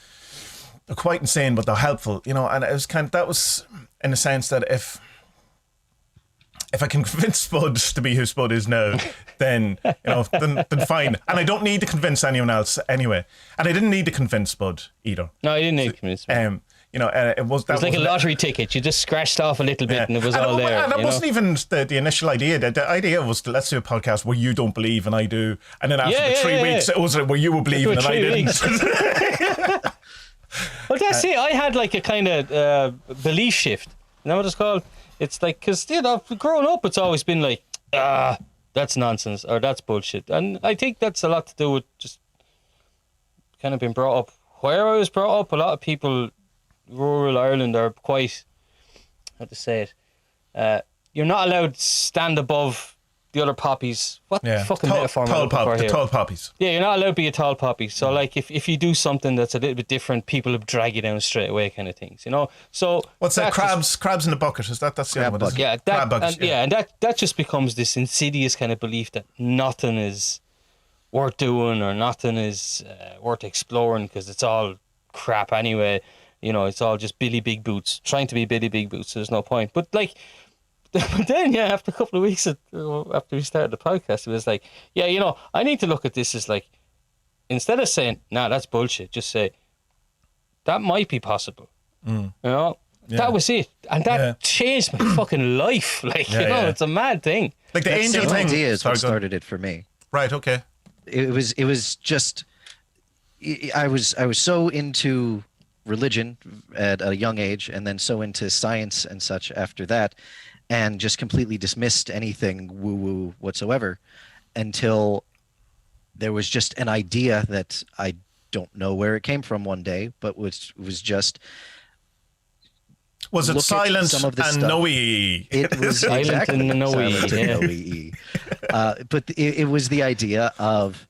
they're quite insane, but they're helpful, and it was that was in the sense that if I can convince Spud to be who Spud is now, then then fine. And I don't need to convince anyone else anyway. And I didn't need to convince Spud either. No, I didn't need to convince Spud. It was like a lottery ticket. You just scratched off a little bit and it was all there. And it wasn't even the initial idea. The idea was let's do a podcast where you don't believe and I do. And then after 3 weeks, it was where you were believing and I didn't. Well, that's it. I had like a kind of belief shift. You know what it's called? It's like, because, growing up, it's always been like, that's nonsense or that's bullshit. And I think that's a lot to do with just kind of being brought up. Where I was brought up, a lot of people, rural Ireland, are quite, how to say it, you're not allowed to stand above the other poppies. What fucking metaphor am I looking for here? Tall poppies. Yeah, you're not allowed to be a tall poppy. So, like, if you do something that's a little bit different, people will drag you down straight away, kind of things, So what's that? Crabs in the bucket? That's the other one? Yeah, crab buckets. And that just becomes this insidious kind of belief that nothing is worth doing or nothing is worth exploring because it's all crap anyway. It's all just Billy Big Boots, trying to be Billy Big Boots. So there's no point. But like. But then, after a couple of weeks after we started the podcast, it was like, I need to look at this as like, instead of saying, nah, that's bullshit, just say, that might be possible. That was it. And that changed my fucking life. Like, it's a mad thing. Like the angel thing. Idea is what started it for me. Right, okay. It was just, I was so into religion at a young age and then so into science and such after that, and just completely dismissed anything woo-woo whatsoever until there was just an idea that I don't know where it came from one day, but was just... Was it silent and no-y? It was silent and no-y. But it was the idea of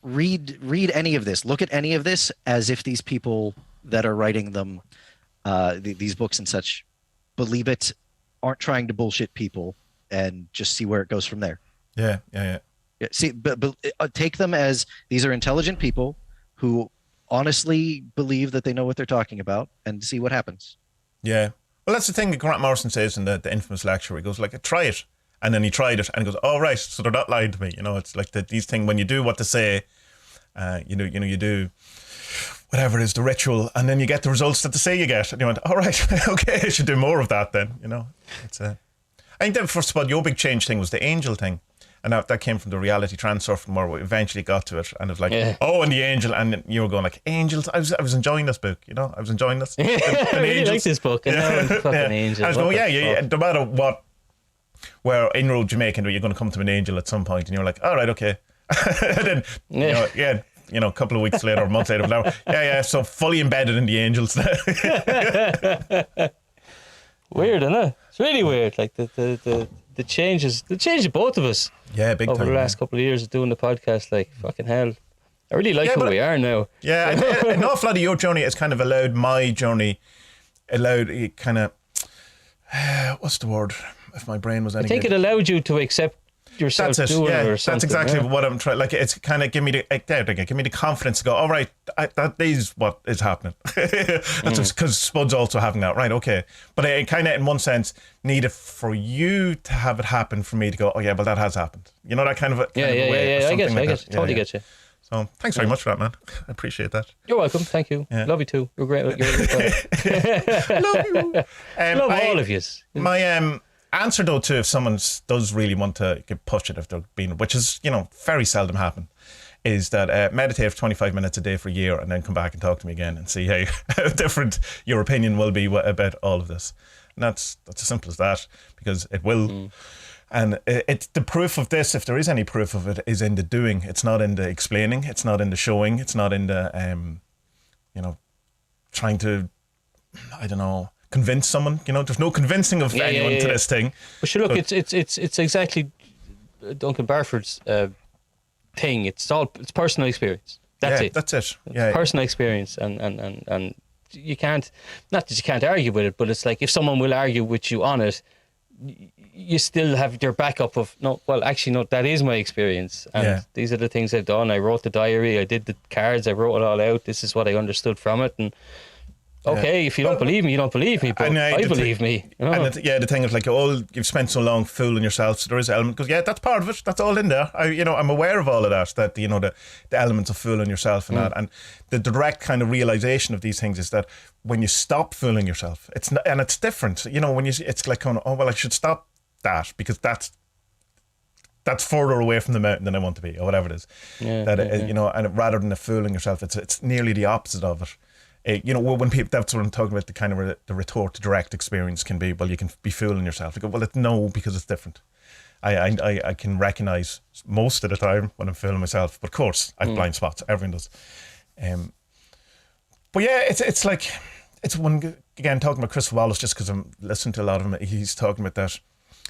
read any of this, look at any of this as if these people that are writing them, these books and such, believe it, aren't trying to bullshit people, and just see where it goes from there. Yeah. See, but take them as these are intelligent people who honestly believe that they know what they're talking about, and see what happens. Yeah. Well, that's the thing that Grant Morrison says in the infamous lecture. He goes like, try it. And then he tried it and he goes, oh, right, so they're not lying to me. It's like these things, when you do what they say, you do whatever is the ritual, and then you get the results that they say you get, and you went, all right, okay, I should do more of that then. It's I think that first of all, your big change thing was the angel thing, and that came from the reality transfer from where we eventually got to it, and it was like, and the angel, and you were going like, angels. I was enjoying this book, I was enjoying this. I really like this book. And now I'm fucking angel. I was going, no matter what, where inroads you make into it, you're going to come to an angel at some point, and you're like, all right, okay. And then a couple of weeks later, a month later, whatever. So fully embedded in the angels now. Weird, isn't it? It's really weird. Like the changes, the change of both of us. Yeah, big time. Over the last couple of years of doing the podcast, like fucking hell. I really like who we are now. Yeah, an awful lot of your journey has kind of allowed my journey, it kind of, what's the word? If my brain was any I think good. It allowed you to accept yourself doing it or something. That's exactly what I'm trying. Like, it's kind of give me the confidence to go, all right, that is what is happening. That's because Spud's also having that, right? Okay, but I kind of, in one sense, need it for you to have it happen for me to go, oh yeah, well that has happened. That kind of a way. I get you. Totally get you. So thanks very much for that, man. I appreciate that. You're welcome. Thank you. Yeah. Love you too. You're great. Love you. Love all of you. My answer though to if someone does really want to push it, if they're being, which is very seldom happen, is that meditate for 25 minutes a day for a year and then come back and talk to me again and see how different your opinion will be about all of this. And that's as simple as that, because it will. And it's the proof of this, if there is any proof of it, is in the doing. It's not in the explaining. It's not in the showing. It's not in the trying to, I don't know, convince someone. There's no convincing of anyone to this thing. But sure, look, it's exactly Duncan Barford's thing. It's personal experience. That's it. That's it. It's personal experience, and you can't, not that you can't argue with it, but it's like if someone will argue with you on it, you still have your backup of no. Well, actually, no. That is my experience, and these are the things I've done. I wrote the diary. I did the cards. I wrote it all out. This is what I understood from it, and. Okay, if you don't believe me, you don't believe me, but I believe me. You know? And the thing is like, you've spent so long fooling yourself, so there is an element, because that's part of it, that's all in there. I'm aware of all of that the elements of fooling yourself and that, and the direct kind of realization of these things is that when you stop fooling yourself, it's different, when it's like going, oh well, I should stop that because that's further away from the mountain than I want to be, or whatever it is. And rather than fooling yourself, it's nearly the opposite of it. When people, that's what I'm talking about, the kind of the retort to direct experience can be, well, you can be fooling yourself. You go, well, no, because it's different. I can recognise most of the time when I'm fooling myself, but of course, I have blind spots. Everyone does. But yeah, it's like, it's one, again, talking about Christopher Wallace, just because I'm listening to a lot of him, he's talking about that.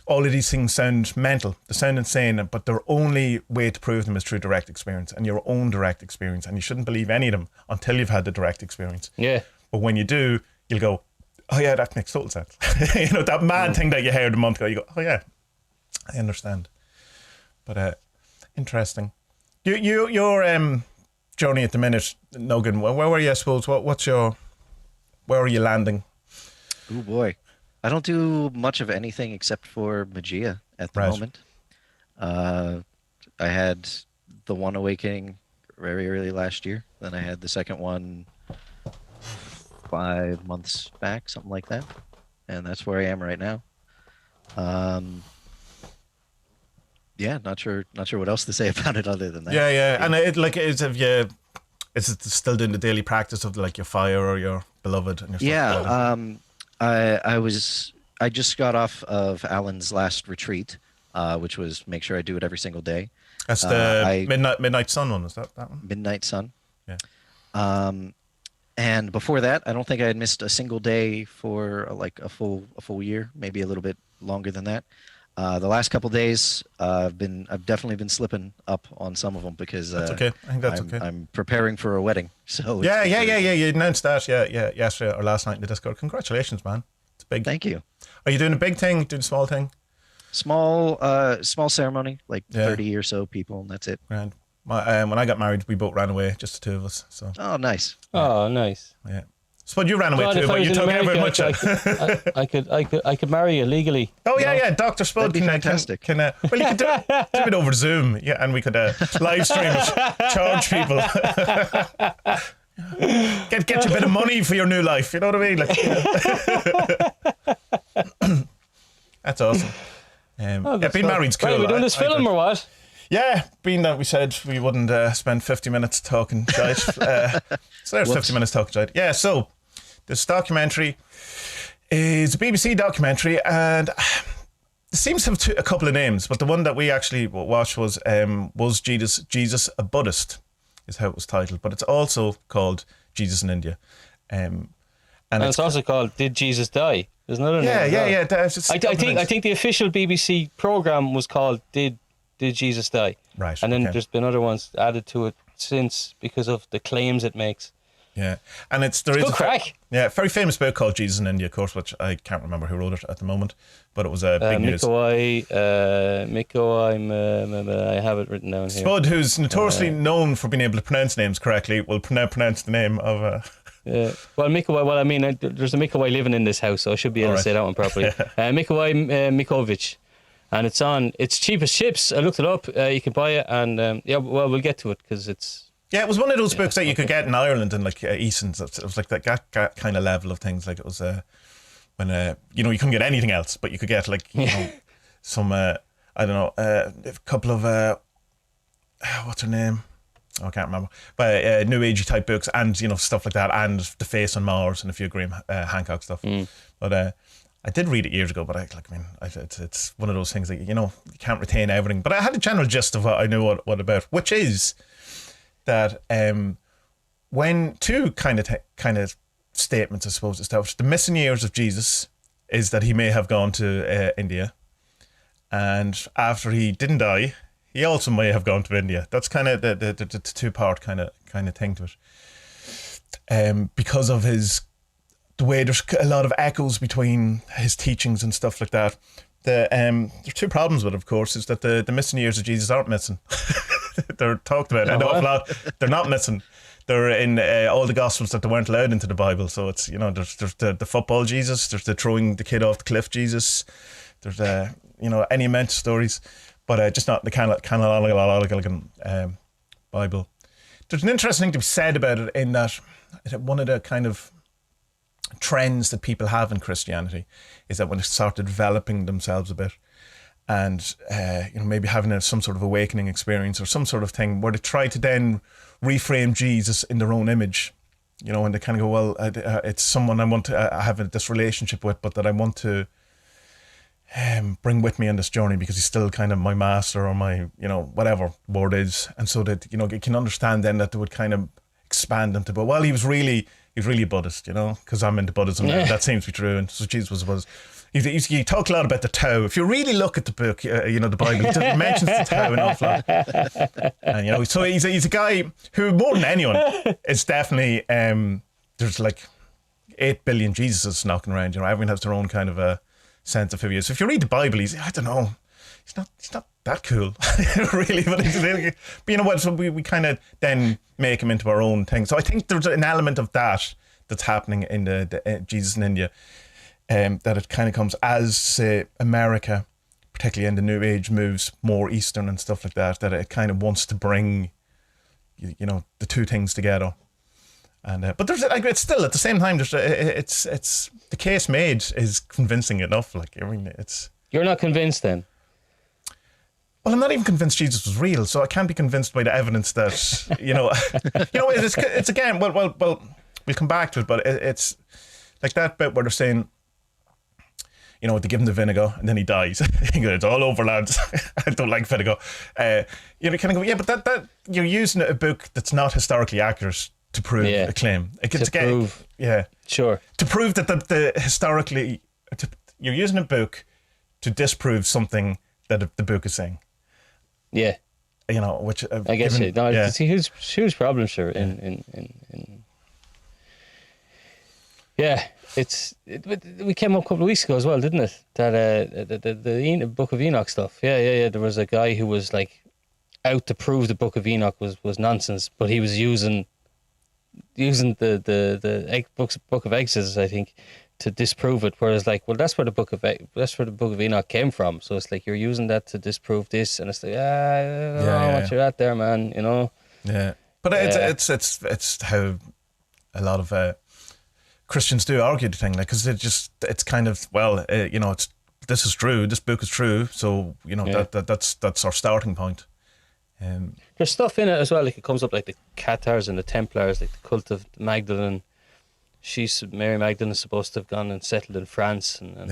All of these things sound mental, they sound insane, but their only way to prove them is through direct experience and your own direct experience. And you shouldn't believe any of them until you've had the direct experience. Yeah. But when you do, you'll go, oh yeah, that makes total sense. That mad thing that you heard a month ago, you go, oh yeah, I understand. But interesting. Your journey at the minute, Nuggan, where were you, I suppose? Where are you landing? Oh boy. I don't do much of anything except for Magia at the moment. I had the one awakening very early last year. Then I had the second one 5 months back, something like that. And that's where I am right now. Not sure what else to say about it other than that. Yeah. And is it still doing the daily practice of like your fire or your beloved and your stuff? I just got off of Alan's last retreat, which was make sure I do it every single day. That's the Midnight Sun one, is that one? Midnight Sun. Yeah. And before that, I don't think I had missed a single day for like a full year, maybe a little bit longer than that. The last couple days, I've definitely been slipping up on some of them because that's okay. I think that's okay. I'm preparing for a wedding, so yeah. You announced that, yesterday or last night in the Discord. Congratulations, man! It's big. Thank you. Are you doing a big thing? Doing a small thing? Small ceremony, like 30 or so people, and that's it. Grand. When I got married, we both ran away, just the two of us. So. Oh, nice. Oh, nice. Yeah. Spud, you ran away too, but you took very much. I could marry you legally. Oh yeah, Dr. Spud. That'd be fantastic. Well, you could do it over Zoom, and we could live stream it, charge people, get you a bit of money for your new life. You know what I mean? That's awesome. Being married's cool. Are we doing this film or what? Yeah, being that we said we wouldn't spend 50 minutes talking shite. So there's 50 minutes talking shite. Yeah, so this documentary is a BBC documentary, and it seems to have a couple of names, but the one that we actually watched was Jesus a Buddhist, is how it was titled, but it's also called Jesus in India. And it's also called Did Jesus Die? There's another name. Yeah. I think the official BBC programme was called Did Jesus Die? Right. And then there's been other ones added to it since because of the claims it makes. Yeah. And it's good crack. Very famous book called Jesus in India, of course, which I can't remember who wrote it at the moment, but it was a big news. I have it written down here. Spud, who's notoriously known for being able to pronounce names correctly, will pronounce the name of... Yeah. Well, Mikowai. Well, I mean, there's a Mikowai living in this house, so I should be able to say that one properly. Mikowai Mikovic, and it's cheap as chips. I looked it up. You can buy it, and we'll get to it because it's. Yeah, it was one of those books that you could get in Ireland and like Eason's. It was like that kind of level of things. Like it was when you couldn't get anything else, but you could get like some I don't know a couple of what's her name. Oh, I can't remember, but new agey type books and stuff like that, and The Face on Mars and a few Graham Hancock stuff. But I did read it years ago, but it's one of those things that you can't retain everything. But I had a general gist of what I knew what about, which is that when two kind of statements, I suppose, established. The missing years of Jesus is that he may have gone to India, and after he didn't die, he also may have gone to India. That's kind of the two-part kind of thing to it. Because of the way there's a lot of echoes between his teachings and stuff like that. There's two problems with it, of course, is that the missing years of Jesus aren't missing. They're talked about an awful lot. They're not missing. They're in all the Gospels that they weren't allowed into the Bible. So it's, there's the football Jesus, there's the throwing the kid off the cliff Jesus, there's any amount of stories, but just not the canonical Bible. There's an interesting thing to be said about it in that one of the kind of trends that people have in Christianity is that when they started developing themselves a bit and maybe having some sort of awakening experience or some sort of thing where they try to then reframe Jesus in their own image, and they kind of go, well, it's someone I want to have this relationship with, but that I want to bring with me on this journey because he's still kind of my master or my, whatever word is. And so that, you can understand then that they would kind of expand them to, well, he's really a Buddhist, because I'm into Buddhism. Yeah. That seems to be true. And so Jesus was a Buddhist. He talked a lot about the Tao. If you really look at the book, the Bible, he mentions the Tao an awful lot. And, so he's a guy who, more than anyone, is definitely, there's like 8 billion Jesuses knocking around. Everyone has their own kind of a sense of who he is. So if you read the Bible, he's not that cool, really. But so we kind of then make him into our own thing. So I think there's an element of that that's happening in the Jesus in India. That it kind of comes as America, particularly in the New Age, moves more Eastern and stuff like that, that it kind of wants to bring, the two things together. And but there's it's still at the same time, it's the case made is convincing enough. You're not convinced then? Well, I'm not even convinced Jesus was real, so I can't be convinced by the evidence that it's again. Well, we'll come back to it, but it's like that bit where they're saying, they give him the vinegar and then he dies. It's all over, lads. I don't like vinegar. Kind of go, yeah, but that you're using a book that's not historically accurate to prove a claim. Sure. To prove that the historically, you're using a book to disprove something that the book is saying. Yeah. Which I guess it's a huge problem, sure. We came up a couple of weeks ago as well, didn't it? That the Book of Enoch stuff. Yeah. There was a guy who was like out to prove the Book of Enoch was nonsense, but he was using the Book of Exodus, I think, to disprove it. Whereas, that's where the Book of Enoch came from. So it's like you're using that to disprove this, and it's like, I don't know what you're at there, man. Yeah, but it's how a lot of Christians do argue the thing, because it's kind of, this is true, this book is true, so that's our starting point. There's stuff in it as well, like it comes up like the Cathars and the Templars, like the cult of Magdalene. Mary Magdalene is supposed to have gone and settled in France, and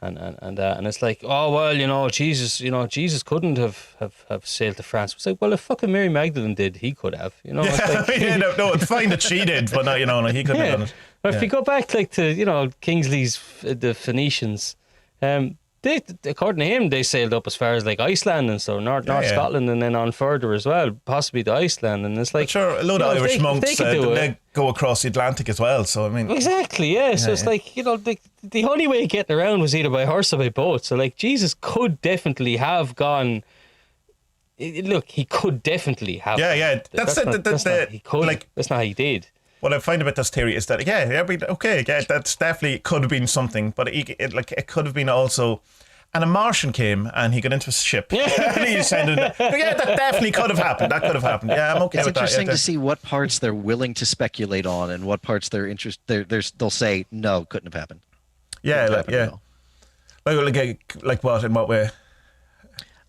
it's like, oh well, Jesus couldn't have sailed to France. It's like, well, if fucking Mary Magdalene did, he could have, no, it's fine that she did, but no, he couldn't have done it. But if you go back to Kingsley's the Phoenicians, they, according to him, they sailed up as far as like Iceland and so North Scotland, and then on further as well, possibly to Iceland. And it's like, but sure, a load of Irish monks they go across the Atlantic as well. So I mean, exactly, yeah. So it's like, the only way of getting around was either by horse or by boat. So like, Jesus could definitely have gone. Look, he could definitely have. Yeah. That's not how he did. What I find about this theory is that that's definitely could have been something, but it could have been also, and a Martian came and he got into a ship. And he descended. That definitely could have happened. That could have happened. Yeah, I'm okay with that. It's interesting to see what parts they're willing to speculate on and what parts they'll say no, couldn't have happened. Yeah, like what, in what way?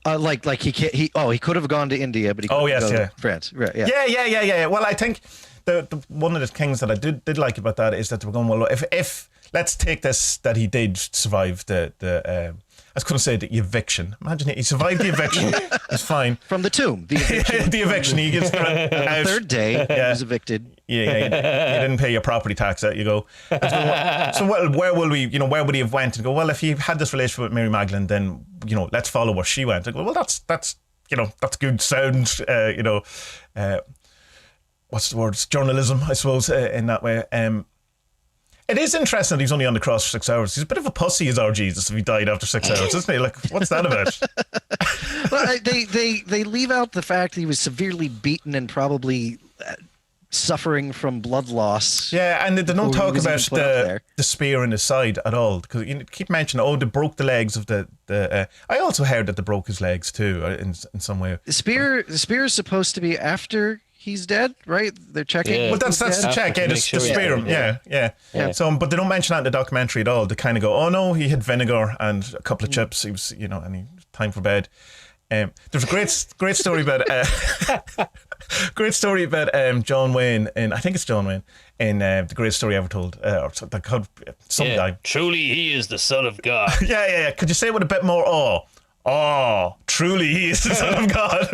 He could have gone to India, but he couldn't go to France. Right? Yeah. Well, I think the one of the things that I did like about that is that they were going, well, if let's take this that he did survive the I was going to say the eviction. Imagine he survived the eviction. He's fine. From the tomb. The eviction. The eviction. He gets On the third day, he was evicted. Yeah, you didn't pay your property tax. Out you go. So where will we? Where would he have went and go? Well, if he had this relationship with Mary Magdalene, then let's follow where she went. I go, well, that's good sound. What's the word? It's journalism, I suppose, in that way. It is interesting that he's only on the cross for 6 hours. He's a bit of a pussy, is our Jesus, if he died after 6 hours, isn't he? Like, what's that about? Well, they leave out the fact that he was severely beaten and probably suffering from blood loss. Yeah, and they don't talk about the spear in his side at all, because you keep mentioning, they broke the legs of the I also heard that they broke his legs too, in some way. The spear is supposed to be after he's dead, right? They're checking. Yeah. Well, that's the check. Yeah, the spear. Yeah. So, but they don't mention that in the documentary at all. They kind of go, "Oh no, he had vinegar and a couple of chips. He was, and he time for bed." There's a great story about John Wayne, and I think it's John Wayne in the Greatest Story Ever Told, or some guy. Truly, he is the Son of God. Yeah. Could you say it with a bit more awe? Oh, truly, he is the Son of God.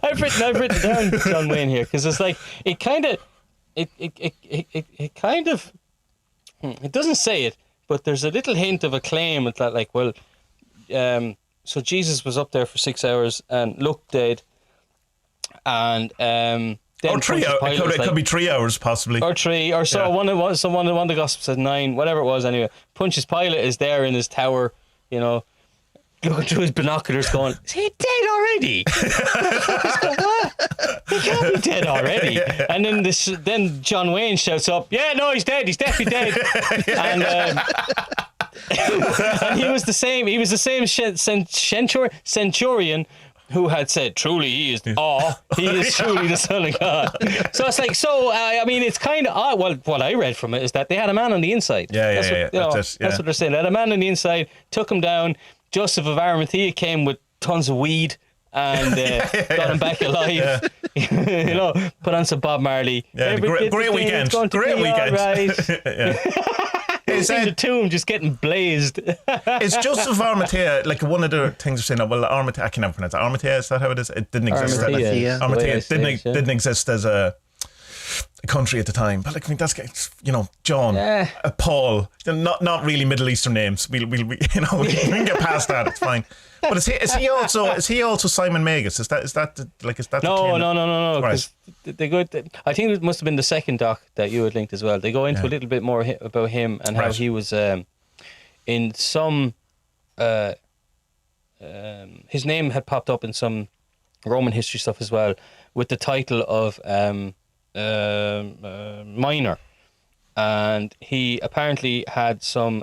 I've written down John Wayne here because it's like it doesn't say it, but there's a little hint of a claim that so Jesus was up there for 6 hours and looked dead, and then or 3 hours. It could be 3 hours possibly, or 3, or so. One of the Gospels said 9, whatever it was. Anyway, Pontius Pilate is there in his tower, looking through his binoculars, going, "Is he dead already?" What? He can't be dead already. Yeah. And then John Wayne shouts up, "Yeah, no, he's dead. He's definitely dead." And and he was the same. He was the same centurion who had said, "Truly, he is truly the Son of God." So it's like, it's kind of what I read from it is that they had a man on the inside. That's what they're saying. They had a man on the inside, took him down. Joseph of Arimathea came with tons of weed and got him back alive. Put on some Bob Marley. Yeah, great weekend. Great weekend. Right. Is the tomb just getting blazed? Is Joseph of Arimathea like one of the things they're saying? Well, Arimathea, I can never pronounce it. Arimathea, is that how it is? It didn't exist. Arimathea didn't exist as a country at the time, but that's John, Paul, not really Middle Eastern names. We can get past that. It's fine. But is he also Simon Magus? Is that No. Right. They go. I think it must have been the second doc that you had linked as well. They go into a little bit more about him and how he was in some. His name had popped up in some Roman history stuff as well, with the title of minor, and he apparently had some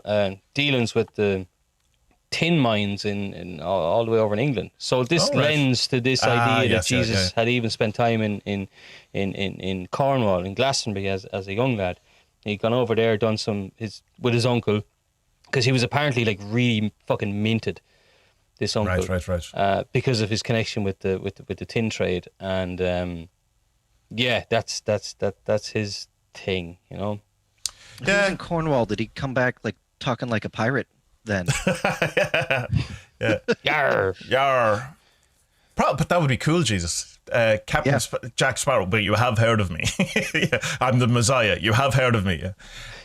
dealings with the tin mines in all the way over in England. So this lends to this idea that Jesus had even spent time in Cornwall, in Glastonbury as a young lad. He'd gone over there, done with his uncle, because he was apparently really fucking minted. This uncle, right. Because of his connection with the tin trade, and that's his thing, He was in Cornwall. Did he come back talking like a pirate then? Yarr. But that would be cool, Jesus. Captain Jack Sparrow, but you have heard of me. I'm the Messiah. You have heard of me.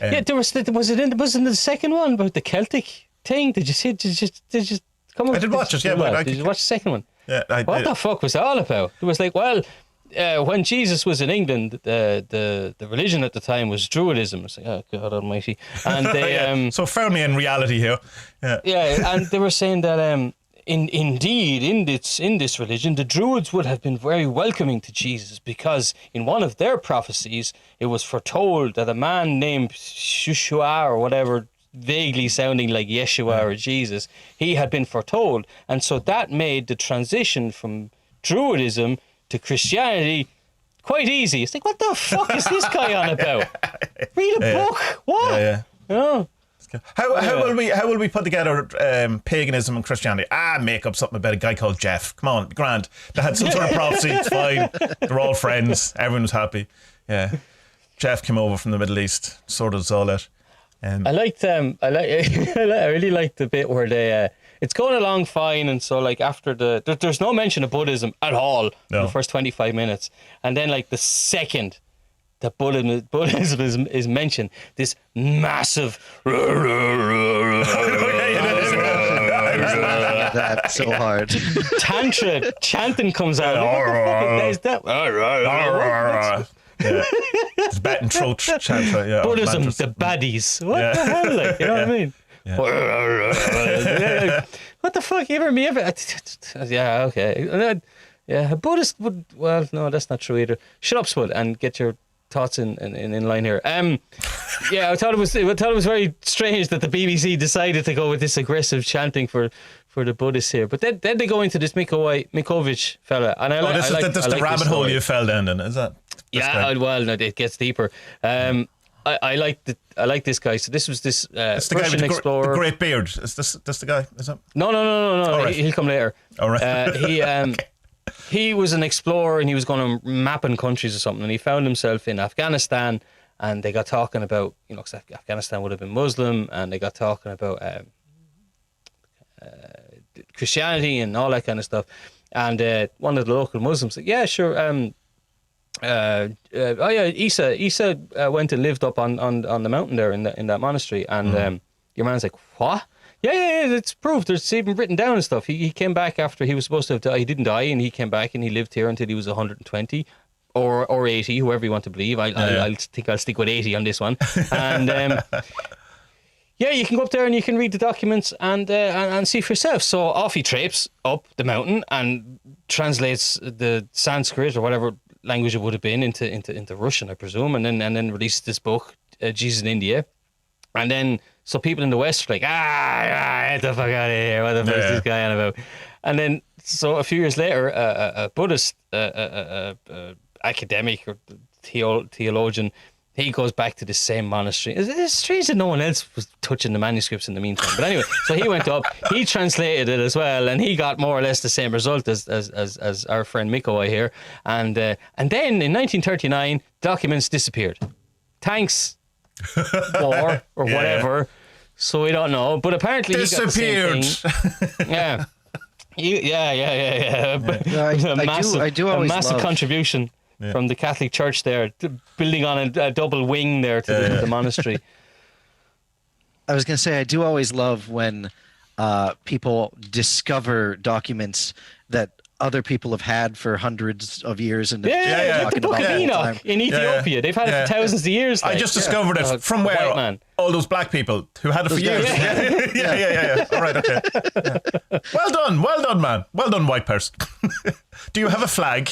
There was in the second one about the Celtic thing. Did you see? Did you just come? I did watch it. Yeah, did you watch the second one? Yeah. What the fuck was that all about? It was when Jesus was in England, the religion at the time was Druidism. It's like, oh God Almighty! And they so firmly in reality here. Yeah, and they were saying that in this religion, the Druids would have been very welcoming to Jesus, because in one of their prophecies, it was foretold that a man named Shushua or whatever, vaguely sounding like Yeshua or Jesus, he had been foretold, and so that made the transition from Druidism to Christianity quite easy. It's like, what the fuck is this guy on about? Read a book. What? Yeah. Oh. How will we put together paganism and Christianity? Make up something about a guy called Jeff. Come on, grand. They had some sort of prophecy. It's fine. They're all friends. Everyone's happy. Yeah. Jeff came over from the Middle East, sorted us all out. I really liked the bit where they it's going along fine, and so like after there's no mention of Buddhism at all in the first 25 minutes, and then like the second that Buddhism is mentioned, this massive That's so hard. Tantra chanting comes out. What the fuck is that? It's bat and throat chantra. Yeah, Buddhism, the baddies. What the hell? Like, you know what I mean? Yeah. What the fuck? You ever me ever? Yeah, okay. Yeah, a Buddhist would. Well, no, that's not true either. Shut up, Spud, and get your thoughts in line here. Yeah, I thought it was very strange that the BBC decided to go with this aggressive chanting for the Buddhists here. But then they go into this Mikovic fella, and this is the rabbit hole you fell down in, is that? Well, no, it gets deeper. I like this guy. So this was this it's the guy with explorer. the great beard. Is this the guy? Is it? No. Right. He'll come later. All right. Okay. He was an explorer, and he was going to mapping countries or something, and he found himself in Afghanistan, and they got talking about, because Afghanistan would have been Muslim, and they got talking about Christianity and all that kind of stuff. And one of the local Muslims said, yeah, sure. Isa went and lived up on the mountain there in that monastery. And your man's like, what? Yeah, it's proved. It's even written down and stuff. He came back after he was supposed to have died. He didn't die, and he came back and he lived here until he was 120 or 80, whoever you want to believe. I think I'll stick with 80 on this one. And yeah, you can go up there and you can read the documents and see for yourself. So off he traipses up the mountain and translates the Sanskrit or whatever language it would have been into Russian, I presume, and then released this book, Jesus in India. And then so people in the West are like, get the fuck out of here, what the fuck is this guy on about? And then so a few years later, a Buddhist academic or theologian, he goes back to the same monastery. It's strange that no one else was touching the manuscripts in the meantime. But anyway, so he went up, he translated it as well, and he got more or less the same result as our friend Mikoai here. And then in 1939, documents disappeared. Thanks, war or whatever. So we don't know. But apparently disappeared. He got the same thing. Yeah. I do always massive love contribution. Yeah. From the Catholic Church there, building on a double wing there to the monastery. I was going to say, I do always love when people discover documents that other people have had for hundreds of years. And like the Book of Enoch in Ethiopia. They've had it for thousands of years. I just discovered it. From where? Man. All those black people who had it for years. Yeah. All right, okay. Yeah. Well done, man. Well done, white person. Do you have a flag?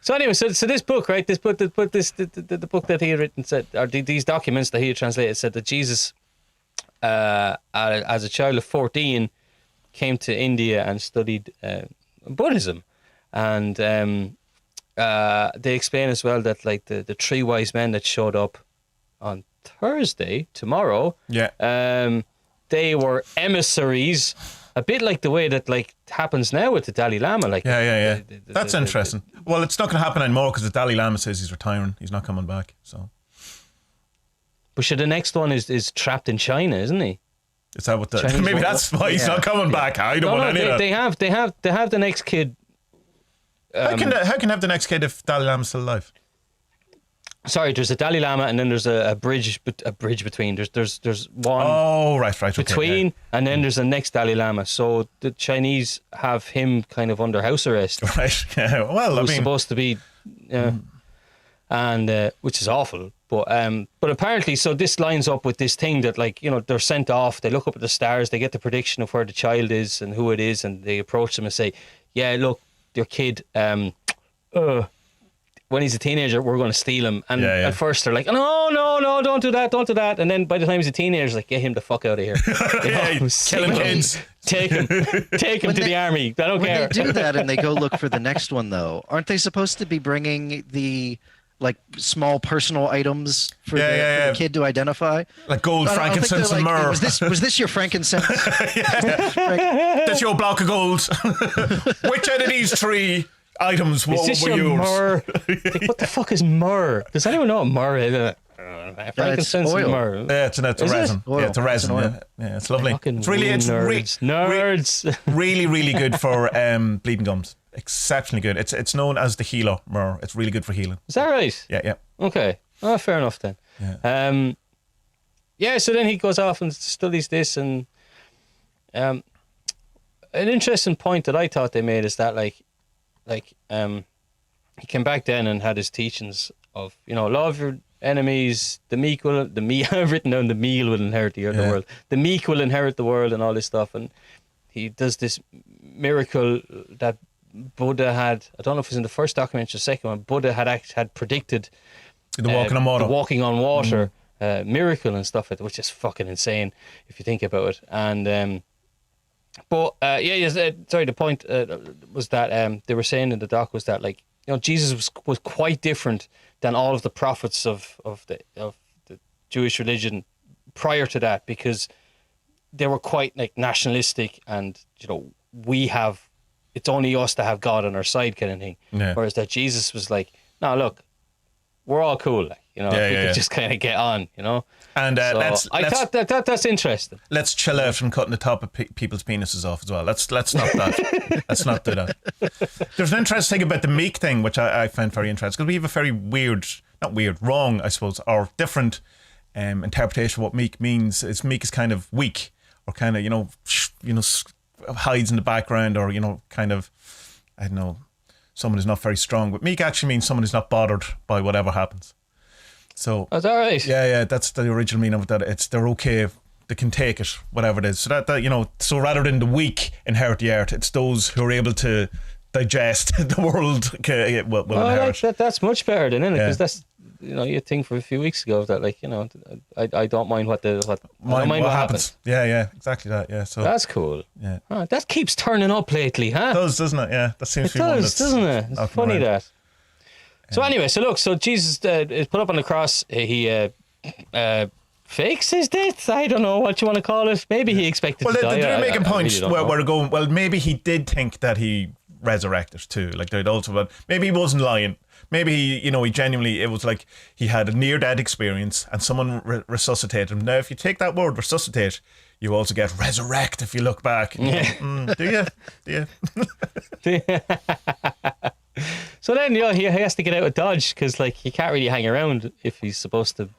So anyway, so this book, right? The book that he had written said, or these documents that he had translated said that Jesus, as a child of 14, came to India and studied Buddhism, and they explain as well that like the three wise men that showed up on Thursday, tomorrow, they were emissaries. A bit like the way that like happens now with the Dalai Lama, like that's interesting. Well, it's not going to happen anymore because the Dalai Lama says he's retiring; he's not coming back. So, but sure, the next one is trapped in China, isn't he? Is that what the? Maybe that's why he's not coming back. I don't want any of that. They have the next kid. How can they have the next kid if Dalai Lama's still alive? Sorry, there's a Dalai Lama, and then there's a bridge between. There's one. Oh, right, between, and then there's the next Dalai Lama. So the Chinese have him kind of under house arrest. Right. Yeah. Well, I mean, supposed to be, and which is awful. But apparently, so this lines up with this thing that like they're sent off. They look up at the stars. They get the prediction of where the child is and who it is, and they approach them and say, "Yeah, look, your kid." When he's a teenager, we're going to steal him. And at first they're like, no, don't do that. And then by the time he's a teenager, like, get him the fuck out of here. Killing kids. Take him to the army. I don't care. When they do that and they go look for the next one, though, aren't they supposed to be bringing the like small personal items for the kid to identify? Like gold, frankincense, and myrrh. Was this your frankincense? That's your block of gold. Which out of these three items. Is What this were your yours? myrrh? Like, what the fuck is myrrh? Does anyone know what myrrh is? Frankincense oil. and myrrh. Yeah, it's a Is it? resin. Oil. Yeah, it's a resin. It's an Yeah. oil. Yeah, it's lovely. Fucking It's really, nerds. really, really good for bleeding gums. Exceptionally good. It's known as the healer myrrh. It's really good for healing. Is that right? Yeah, yeah. Okay. Oh, fair enough then. Yeah. Yeah, so then he goes off and studies this, and an interesting point that I thought they made is that he came back then and had his teachings of, love your enemies, the meek will, I've written down the meal will inherit the world, the meek will inherit the world, and all this stuff. And he does this miracle that Buddha had, I don't know if it was in the first document or the second one, Buddha had predicted The walking on water. the walking on water miracle and stuff like that, which is fucking insane if you think about it. And the point was that they were saying in the doc was that Jesus was quite different than all of the prophets of the Jewish religion prior to that, because they were quite nationalistic and it's only us that have God on our side kind of thing. Yeah. Whereas that Jesus was like, no, look, we're all cool, we could just kind of get on, And I thought that's interesting. let's chill out from cutting the top of people's penises off as well. Let's stop that. Let's not do that. There's an interesting thing about the meek thing, which I find very interesting, because we have a very wrong, I suppose, or different interpretation of what meek means. Meek is kind of weak, or kind of hides in the background, or kind of, I don't know, someone who's not very strong. But meek actually means someone who's not bothered by whatever happens. So Is that right? yeah, that's the original meaning of it. That they're okay, they can take it, whatever it is. So that so rather than the weak inherit the earth, it's those who are able to digest the world will inherit. That's much better than it, because Yeah. that's your thing for a few weeks ago that I don't mind what happens. Yeah, exactly that. Yeah, so That's cool. yeah, Oh, that keeps turning up lately, huh? it does, doesn't it? Yeah, that seems It to be one does, that's doesn't it? It's knocking funny around. that. So anyway, so Jesus is put up on the cross. He fakes his death. I don't know what you want to call it. Maybe he expected Well, to die. they're I making points really don't where know. we're going. Well, maybe he did think that he resurrected too. Like they'd also, but maybe he wasn't lying. Maybe he genuinely, it was like he had a near-death experience and someone resuscitated him. Now, if you take that word resuscitate, you also get resurrect. If you look back, do you? Do you? So then, he has to get out of Dodge because, he can't really hang around if he's supposed to.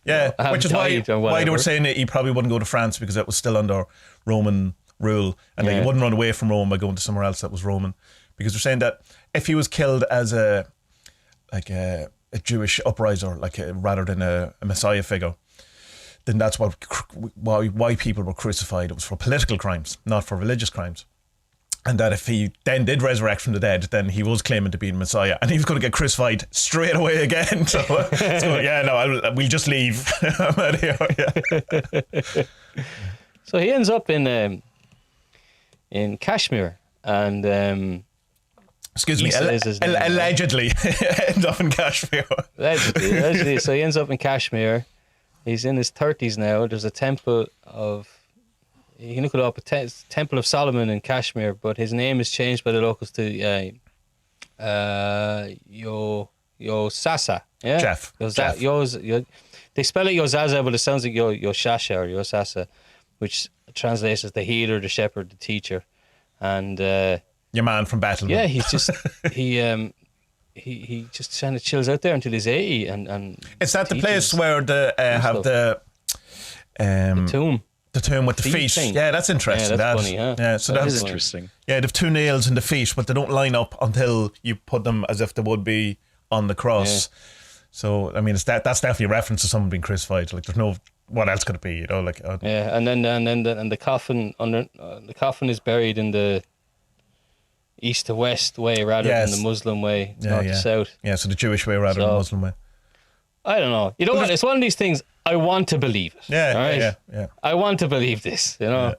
Yeah, have which is why died or they whatever. were saying that he probably wouldn't go to France because it was still under Roman rule, and Yeah. he wouldn't run away from Rome by going to somewhere else that was Roman, because they're saying that if he was killed as a Jewish uprising, rather than a Messiah figure, then that's why people were crucified. It was for political crimes, not for religious crimes. And that if he then did resurrect from the dead, then he was claiming to be the Messiah, and he was going to get crucified straight away again. So, we'll just leave. I'm out of here. Yeah. So he ends up in Kashmir, and Excuse He me, says his name, right? allegedly end up in Kashmir. allegedly. So he ends up in Kashmir. He's in his 30s now. There's a temple of. You can look it up. Temple of Solomon in Kashmir, but his name is changed by the locals to Yosasa. Yeah, Jeff. They spell it Yozaza, but it sounds like Yoshasha or Yosasa, which translates as the healer, the shepherd, the teacher, and Your man from Battle. yeah, he's just he just kind of chills out there until he's 80, and Is that the place teaches where the have the tomb. the tomb with the Feet feet? thing. Yeah, that's interesting. Yeah, that's funny, huh? Yeah, so That that's is It's interesting. yeah. They've two nails in the feet, but they don't line up until you put them as if they would be on the cross. So I mean, that's definitely a reference to someone being crucified. Like, there's no, what else could it be? Yeah, and then the coffin the coffin is buried in the east to west way rather Yes. than the Muslim way, north to south. Yeah, so the Jewish way rather than the So- Muslim way. I don't know. You know what? It's one of these things. I want to believe it. Yeah, all right? yeah. I want to believe this. New New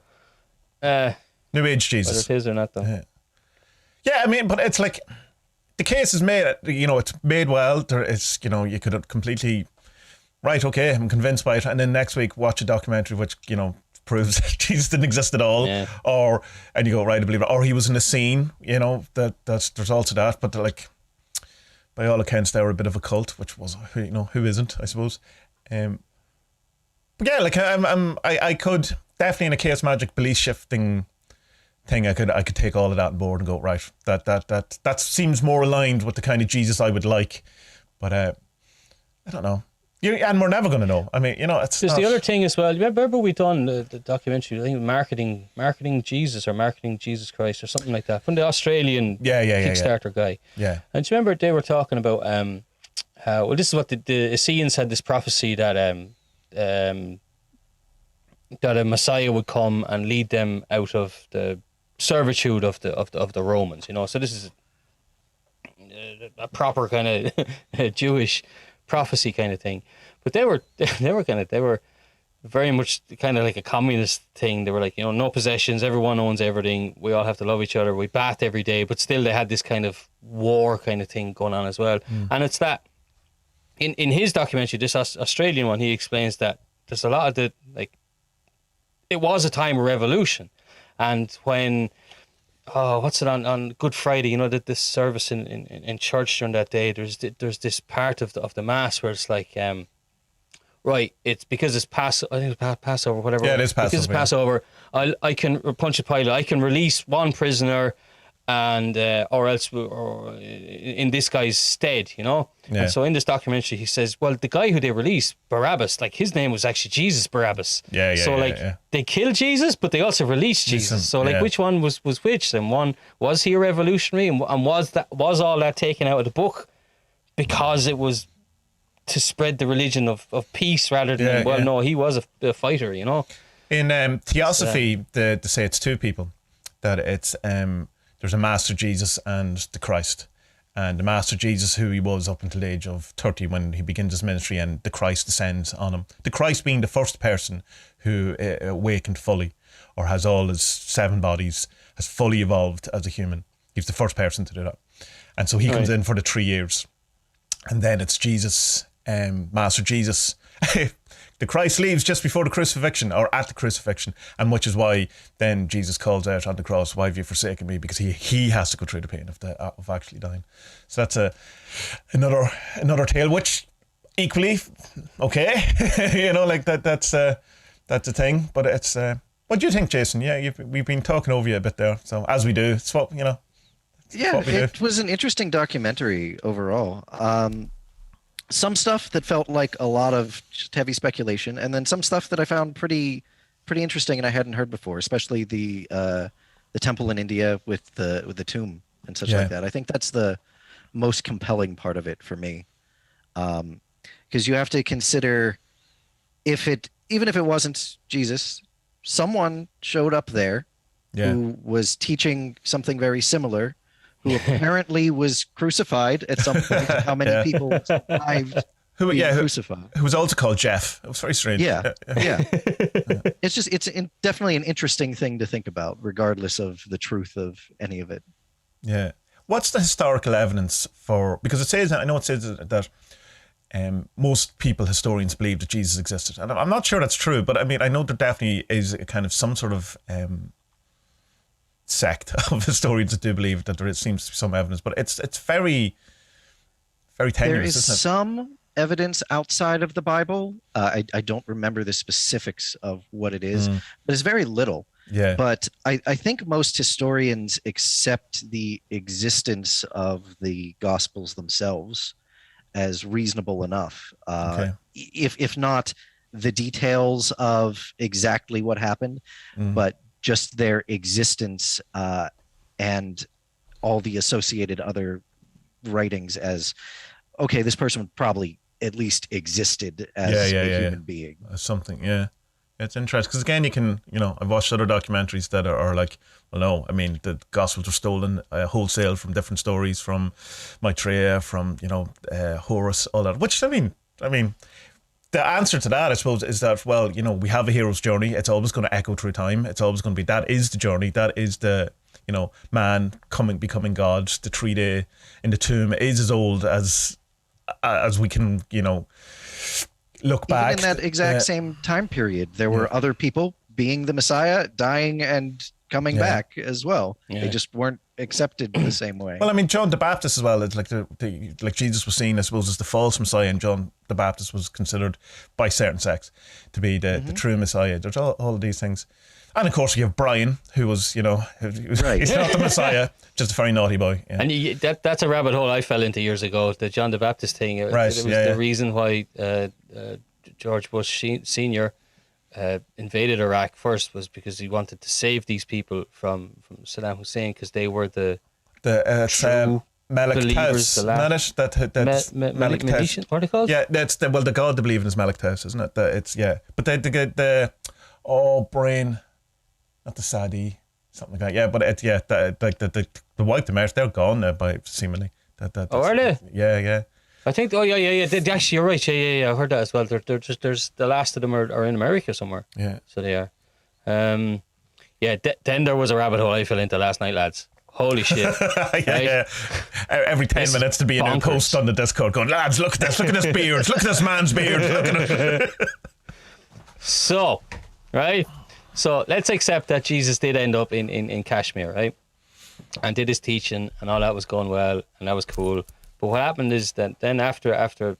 Age whether Jesus. it is or not, though. Yeah, I mean, but it's like the case is made. It's made well. There is, you could have completely right. Okay, I'm convinced by it, and then next week watch a documentary which proves that Jesus didn't exist at all. Yeah. And you go, right, I believe it. Or he was in a scene, there's also that. But like, by all accounts, they were a bit of a cult, which was, who isn't, I suppose. But yeah, like I could definitely in a chaos magic belief shifting thing, I could take all of that on board and go, right, that seems more aligned with the kind of Jesus I would like. But I don't know. And we're never going to know. I mean, it's There's not... the other thing as well. Remember we done the documentary, I think marketing Jesus or marketing Jesus Christ or something like that from the Australian Kickstarter guy. Yeah. And do you remember they were talking about how this is what the Essenes had this prophecy that that a Messiah would come and lead them out of the servitude of the Romans. So this is a proper kind of Jewish prophecy kind of thing. But they were very much kind of like a communist thing. They were like, no possessions, everyone owns everything, we all have to love each other, we bath every day, but still they had this kind of war kind of thing going on as well. And it's that in his documentary, this Australian one, he explains that there's a lot of the, like, it was a time of revolution. And when what's it on Good Friday? This service in church during that day. There's this part of the mass where it's like, right, it's because it's I think it's Passover, whatever. Yeah, it is Passover. Because it's Passover, I can punch a Pilate. I can release one prisoner, and or else, or in this guy's stead, Yeah. And so in this documentary, he says, well, the guy who they released, Barabbas, like his name was actually Jesus Barabbas. Yeah. So they killed Jesus, but they also released Jesus. So which one was which? And one, was he a revolutionary, and was all that taken out of the book because it was to spread the religion of peace rather than no, he was a fighter. In Theosophy, they say it's two people, that it's there's a Master Jesus and the Christ. And the Master Jesus, who he was up until the age of 30 when he begins his ministry, and the Christ descends on him. The Christ being the first person who awakened fully, or has all his 7 bodies, has fully evolved as a human. He's the first person to do that. And so he comes in for the 3 years. And then it's Jesus, Master Jesus. The Christ leaves just before the crucifixion, or at the crucifixion, and which is why then Jesus calls out on the cross, "Why have you forsaken me?" Because he has to go through the pain of actually dying. So that's another tale, which equally okay, that's a thing. But it's what do you think, Jason? Yeah, we've been talking over you a bit there, so as we do, it's what Yeah, it was an interesting documentary overall. Some stuff that felt like a lot of just heavy speculation, and then some stuff that I found pretty interesting and I hadn't heard before, especially the temple in India with the tomb and such like that. I think that's the most compelling part of it for me, because you have to consider even if it wasn't Jesus, someone showed up there who was teaching something very similar, who apparently was crucified at some point. How many people survived being crucified? Who was also called Jeff. It was very strange. Yeah. It's definitely an interesting thing to think about, regardless of the truth of any of it. Yeah. What's the historical evidence for? Because it says that most people, historians, believe that Jesus existed, and I'm not sure that's true. But I mean, I know there definitely is a kind of some sort of sect of historians that do believe that there seems to be some evidence, but it's very, very tenuous. There is isn't it? some evidence outside of the Bible. I don't remember the specifics of what it is, but it's very little. Yeah. But I think most historians accept the existence of the Gospels themselves as reasonable enough. If not the details of exactly what happened, but just their existence and all the associated other writings as, okay, this person probably at least existed as a human being. Something, It's interesting because again, you can, I've watched other documentaries that are like, well, no, I mean, the Gospels were stolen wholesale from different stories, from Maitreya, from Horus, all that. Which I mean, the answer to that, I suppose, is that, well, we have a hero's journey. It's always going to echo through time. It's always going to be, that is the journey. That is the, man becoming God. The 3-day in the tomb is as old as we can, look back. Even in that exact same time period, there were other people being the Messiah, dying and coming back as well. Yeah. They just weren't accepted the same way. Well, I mean, John the Baptist as well. It's like like Jesus was seen, I suppose, as the false Messiah, and John the Baptist was considered by certain sects to be the true Messiah. There's all of these things, and of course you have Brian, who was, he's not the Messiah, just a very naughty boy. Yeah. And that's a rabbit hole I fell into years ago. The John the Baptist thing. Right. It was the reason why George Bush Senior invaded Iraq first was because he wanted to save these people from Saddam Hussein, because they were the true Melech believers. Taus, that's Melech Taus. Medition, what are they called? Yeah, that's the god they believe in is Melech Taus, isn't it? But they get the brain, not the Sadi, something like that. Yeah, but the wiped them out. They're gone now by seemingly. Are they? Yeah. I think. Oh yeah. Actually, you're right. Yeah. I heard that as well. There's the last of them are in America somewhere. Yeah. So they are. Then there was a rabbit hole I fell into last night, lads. Holy shit! Yeah. Every 10 minutes to be in a post on the Discord going, lads, look at this beard, look at this man's beard. Look at it. So, right. So let's accept that Jesus did end up in Kashmir, right? And did his teaching, and all that was going well, and that was cool. But what happened is that then after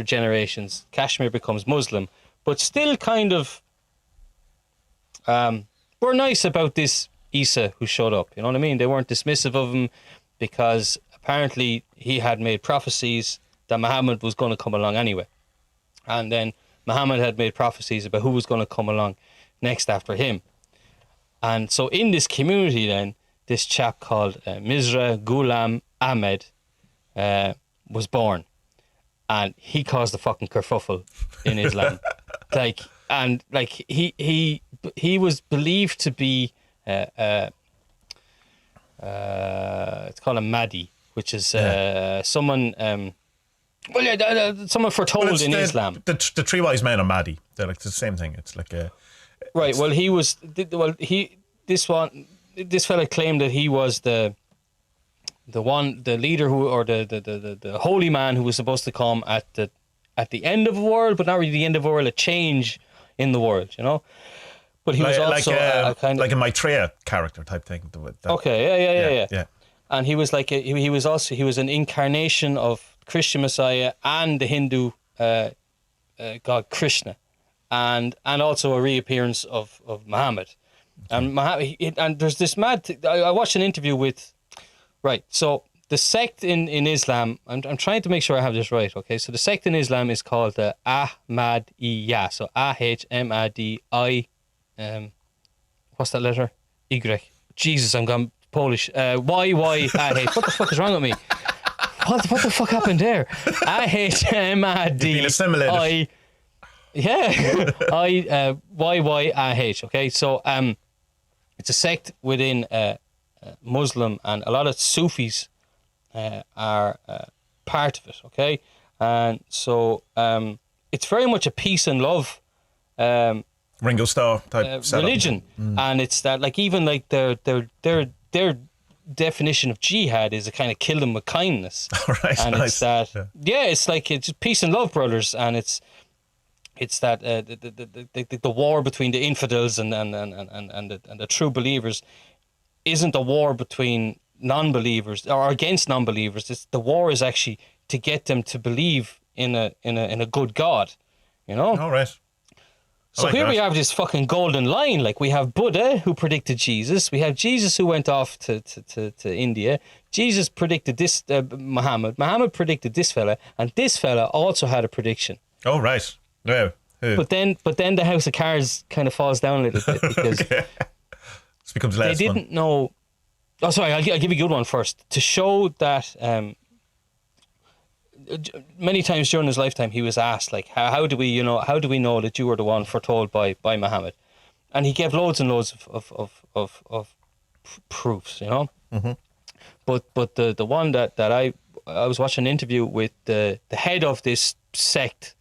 generations, Kashmir becomes Muslim, but still kind of were nice about this Isa who showed up. You know what I mean? They weren't dismissive of him, because apparently he had made prophecies that Muhammad was going to come along anyway. And then Muhammad had made prophecies about who was going to come along next after him. And so in this community then, this chap called Mirza Ghulam Ahmed was born, and he caused a fucking kerfuffle in Islam. He was believed to be it's called a Mahdi, which is someone someone foretold in Islam. The three wise men are Mahdi. They're like the same thing. It's like a. Right. Well, this fella claimed that he was the leader who, or the holy man who was supposed to come at the end of the world, but not really the end of the world, a change in the world, you know. But he was also a kind of like a Maitreya character type thing. Yeah. And he was he was an incarnation of Christian Messiah and the Hindu god Krishna, and also a reappearance of Muhammad. And and there's this mad I watched an interview with. Right, so the sect in Islam, I'm trying to make sure I have this right, okay? So the sect in Islam is called the Ahmadiyya, so Ahmadi, what's that letter? Y. Jesus, I'm gone Polish. YYAH. What the fuck is wrong with me? What the fuck happened there? Ahmadi. YYAH, okay? So it's a sect within Muslim, and a lot of Sufis are part of it, okay? And so it's very much a peace and love Ringo Starr type religion. And it's that, like, even like their definition of jihad is a kind of kill them with kindness. Right, and nice. It's that it's like it's peace and love, brothers, and it's that the war between the infidels and the true believers isn't a war between non-believers or against non-believers. The war is actually to get them to believe in a good God, you know. All right. So here we have this fucking golden line. Like, we have Buddha who predicted Jesus. We have Jesus who went off to India. Jesus predicted this. Muhammad predicted this fella, and this fella also had a prediction. Oh right. Yeah. But then the house of cards kind of falls down a little bit because This becomes less they didn't know. Oh, sorry. I'll give you a good one first to show that. Many times during his lifetime, he was asked, like, how do we know that you were the one foretold by Muhammad? And he gave loads and loads of proofs, you know. Mm-hmm. But the one that I was watching an interview with the head of this sect,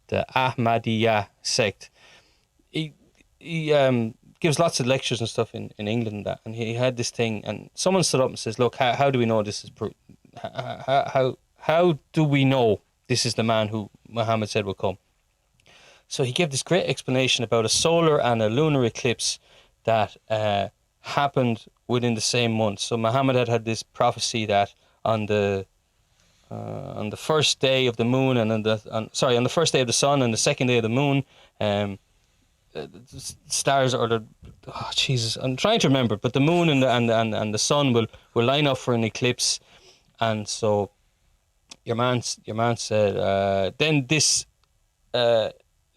the Ahmadiyya sect. He gives lots of lectures and stuff in England, and he had this thing, and someone stood up and says, look, how do we know this is proof? How do we know this is the man who Muhammad said would come? So he gave this great explanation about a solar and a lunar eclipse that happened within the same month. So Muhammad had this prophecy that on the first day of the moon and on the first day of the sun and the second day of the moon, the stars or the Jesus, I'm trying to remember, but the moon and the sun will line up for an eclipse, and so your man said then this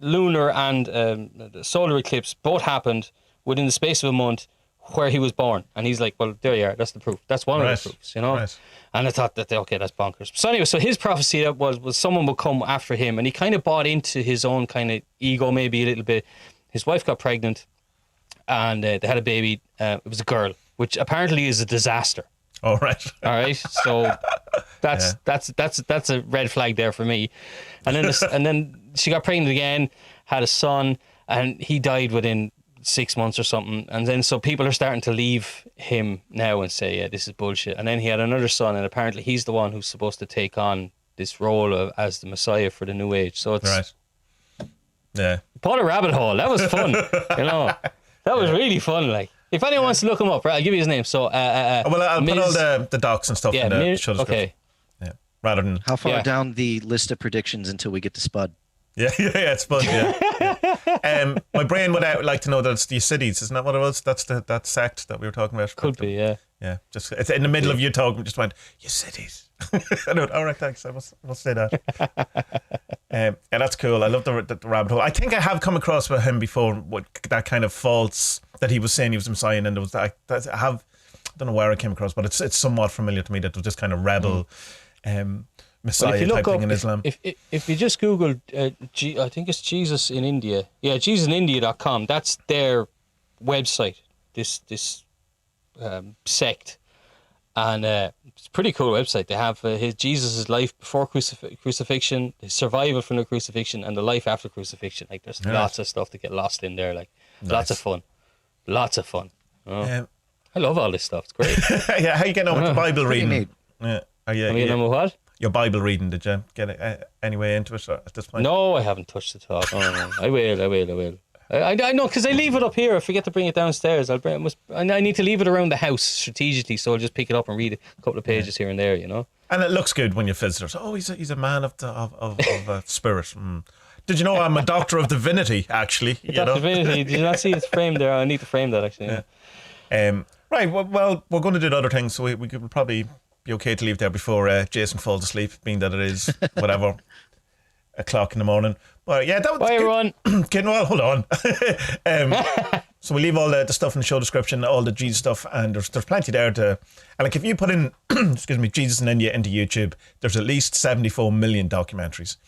lunar and the solar eclipse both happened within the space of a month where he was born, and he's like, well, there you are, that's the proof, that's one of the proofs, you know. Right. And I thought that, okay, that's bonkers. So anyway, so his prophecy that was someone would come after him, and he kind of bought into his own kind of ego maybe a little bit. His wife got pregnant, and they had a baby. It was a girl, which apparently is a disaster. All right. All right, so that's a red flag there for me. And then she got pregnant again, had a son, and he died within 6 months or something. And then so people are starting to leave him now and say, yeah, this is bullshit. And then he had another son, and apparently he's the one who's supposed to take on this role as the Messiah for the new age. So it's Right. Yeah. Paul a rabbit hole. That was fun. You know, that was really fun. Like, if anyone wants to look him up, right, I'll give you his name. So, Well, I'll put all the docs and stuff in the show description. Okay. Yeah. Rather than How far Yeah. down the list of predictions until we get to Spud? yeah, it's fun. Yeah. My brain would like to know that it's the Yezidis, isn't that what it was? That's that sect that we were talking about. Could be, yeah. Yeah, just it's in the middle of you talking, just went Yezidis. I know. All right, thanks. I must say that. Yeah, that's cool. I love the rabbit hole. I think I have come across with him before. What that kind of false that he was saying he was the Messiah, and there was that I have. I don't know where I came across, but it's somewhat familiar to me that was just kind of rebel. Messiah type thing in Islam. If you just Google, I think it's Jesus in India. Yeah, JesusInIndia.com. That's their website. This sect, and it's a pretty cool website. They have his Jesus' life before crucifixion, his survival from the crucifixion, and the life after crucifixion. Like, there's lots of stuff to get lost in there. Like, lots of fun. Oh. I love all this stuff. It's great. Yeah, how you getting on with the Bible Pretty reading? neat. Yeah. You getting on with what? Your Bible reading, did you get any way into it at this point? No, I haven't touched it at all. No. I will. I know, because I leave it up here. I forget to bring it downstairs. I need to leave it around the house strategically, so I'll just pick it up and read a couple of pages here and there, you know. And it looks good when you visitors. Oh, he's a man of spirit. Mm. Did you know I'm a doctor of divinity? Actually, Divinity. Did you not see it's framed there? I need to frame that actually. Yeah. Right. Well, we're going to do other things, so we could probably be okay to leave there before Jason falls asleep, being that it is whatever o'clock in the morning. But yeah, that was Bye, everyone. Well, hold on. So we leave all the stuff in the show description, all the Jesus stuff, and there's plenty there to. And like if you put in, excuse me, Jesus in India into YouTube, there's at least 74 million documentaries.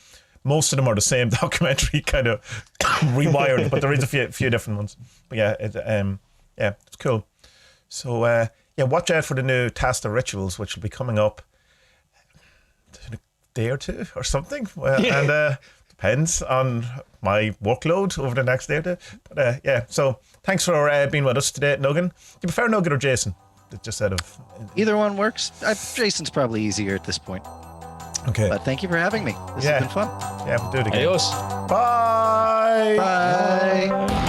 Most of them are the same documentary, kind of rewired, but there is a few different ones. But yeah, it's cool. So watch out for the new TaSTA rituals, which will be coming up in a day or two or something. And depends on my workload over the next day or two. But so thanks for being with us today, Nuggan. Do you prefer Nuggan or Jason? Just out of Either one works. Jason's probably easier at this point. okay. But thank you for having me. This has been fun. Yeah, we'll do it again. Adios. Bye. Bye.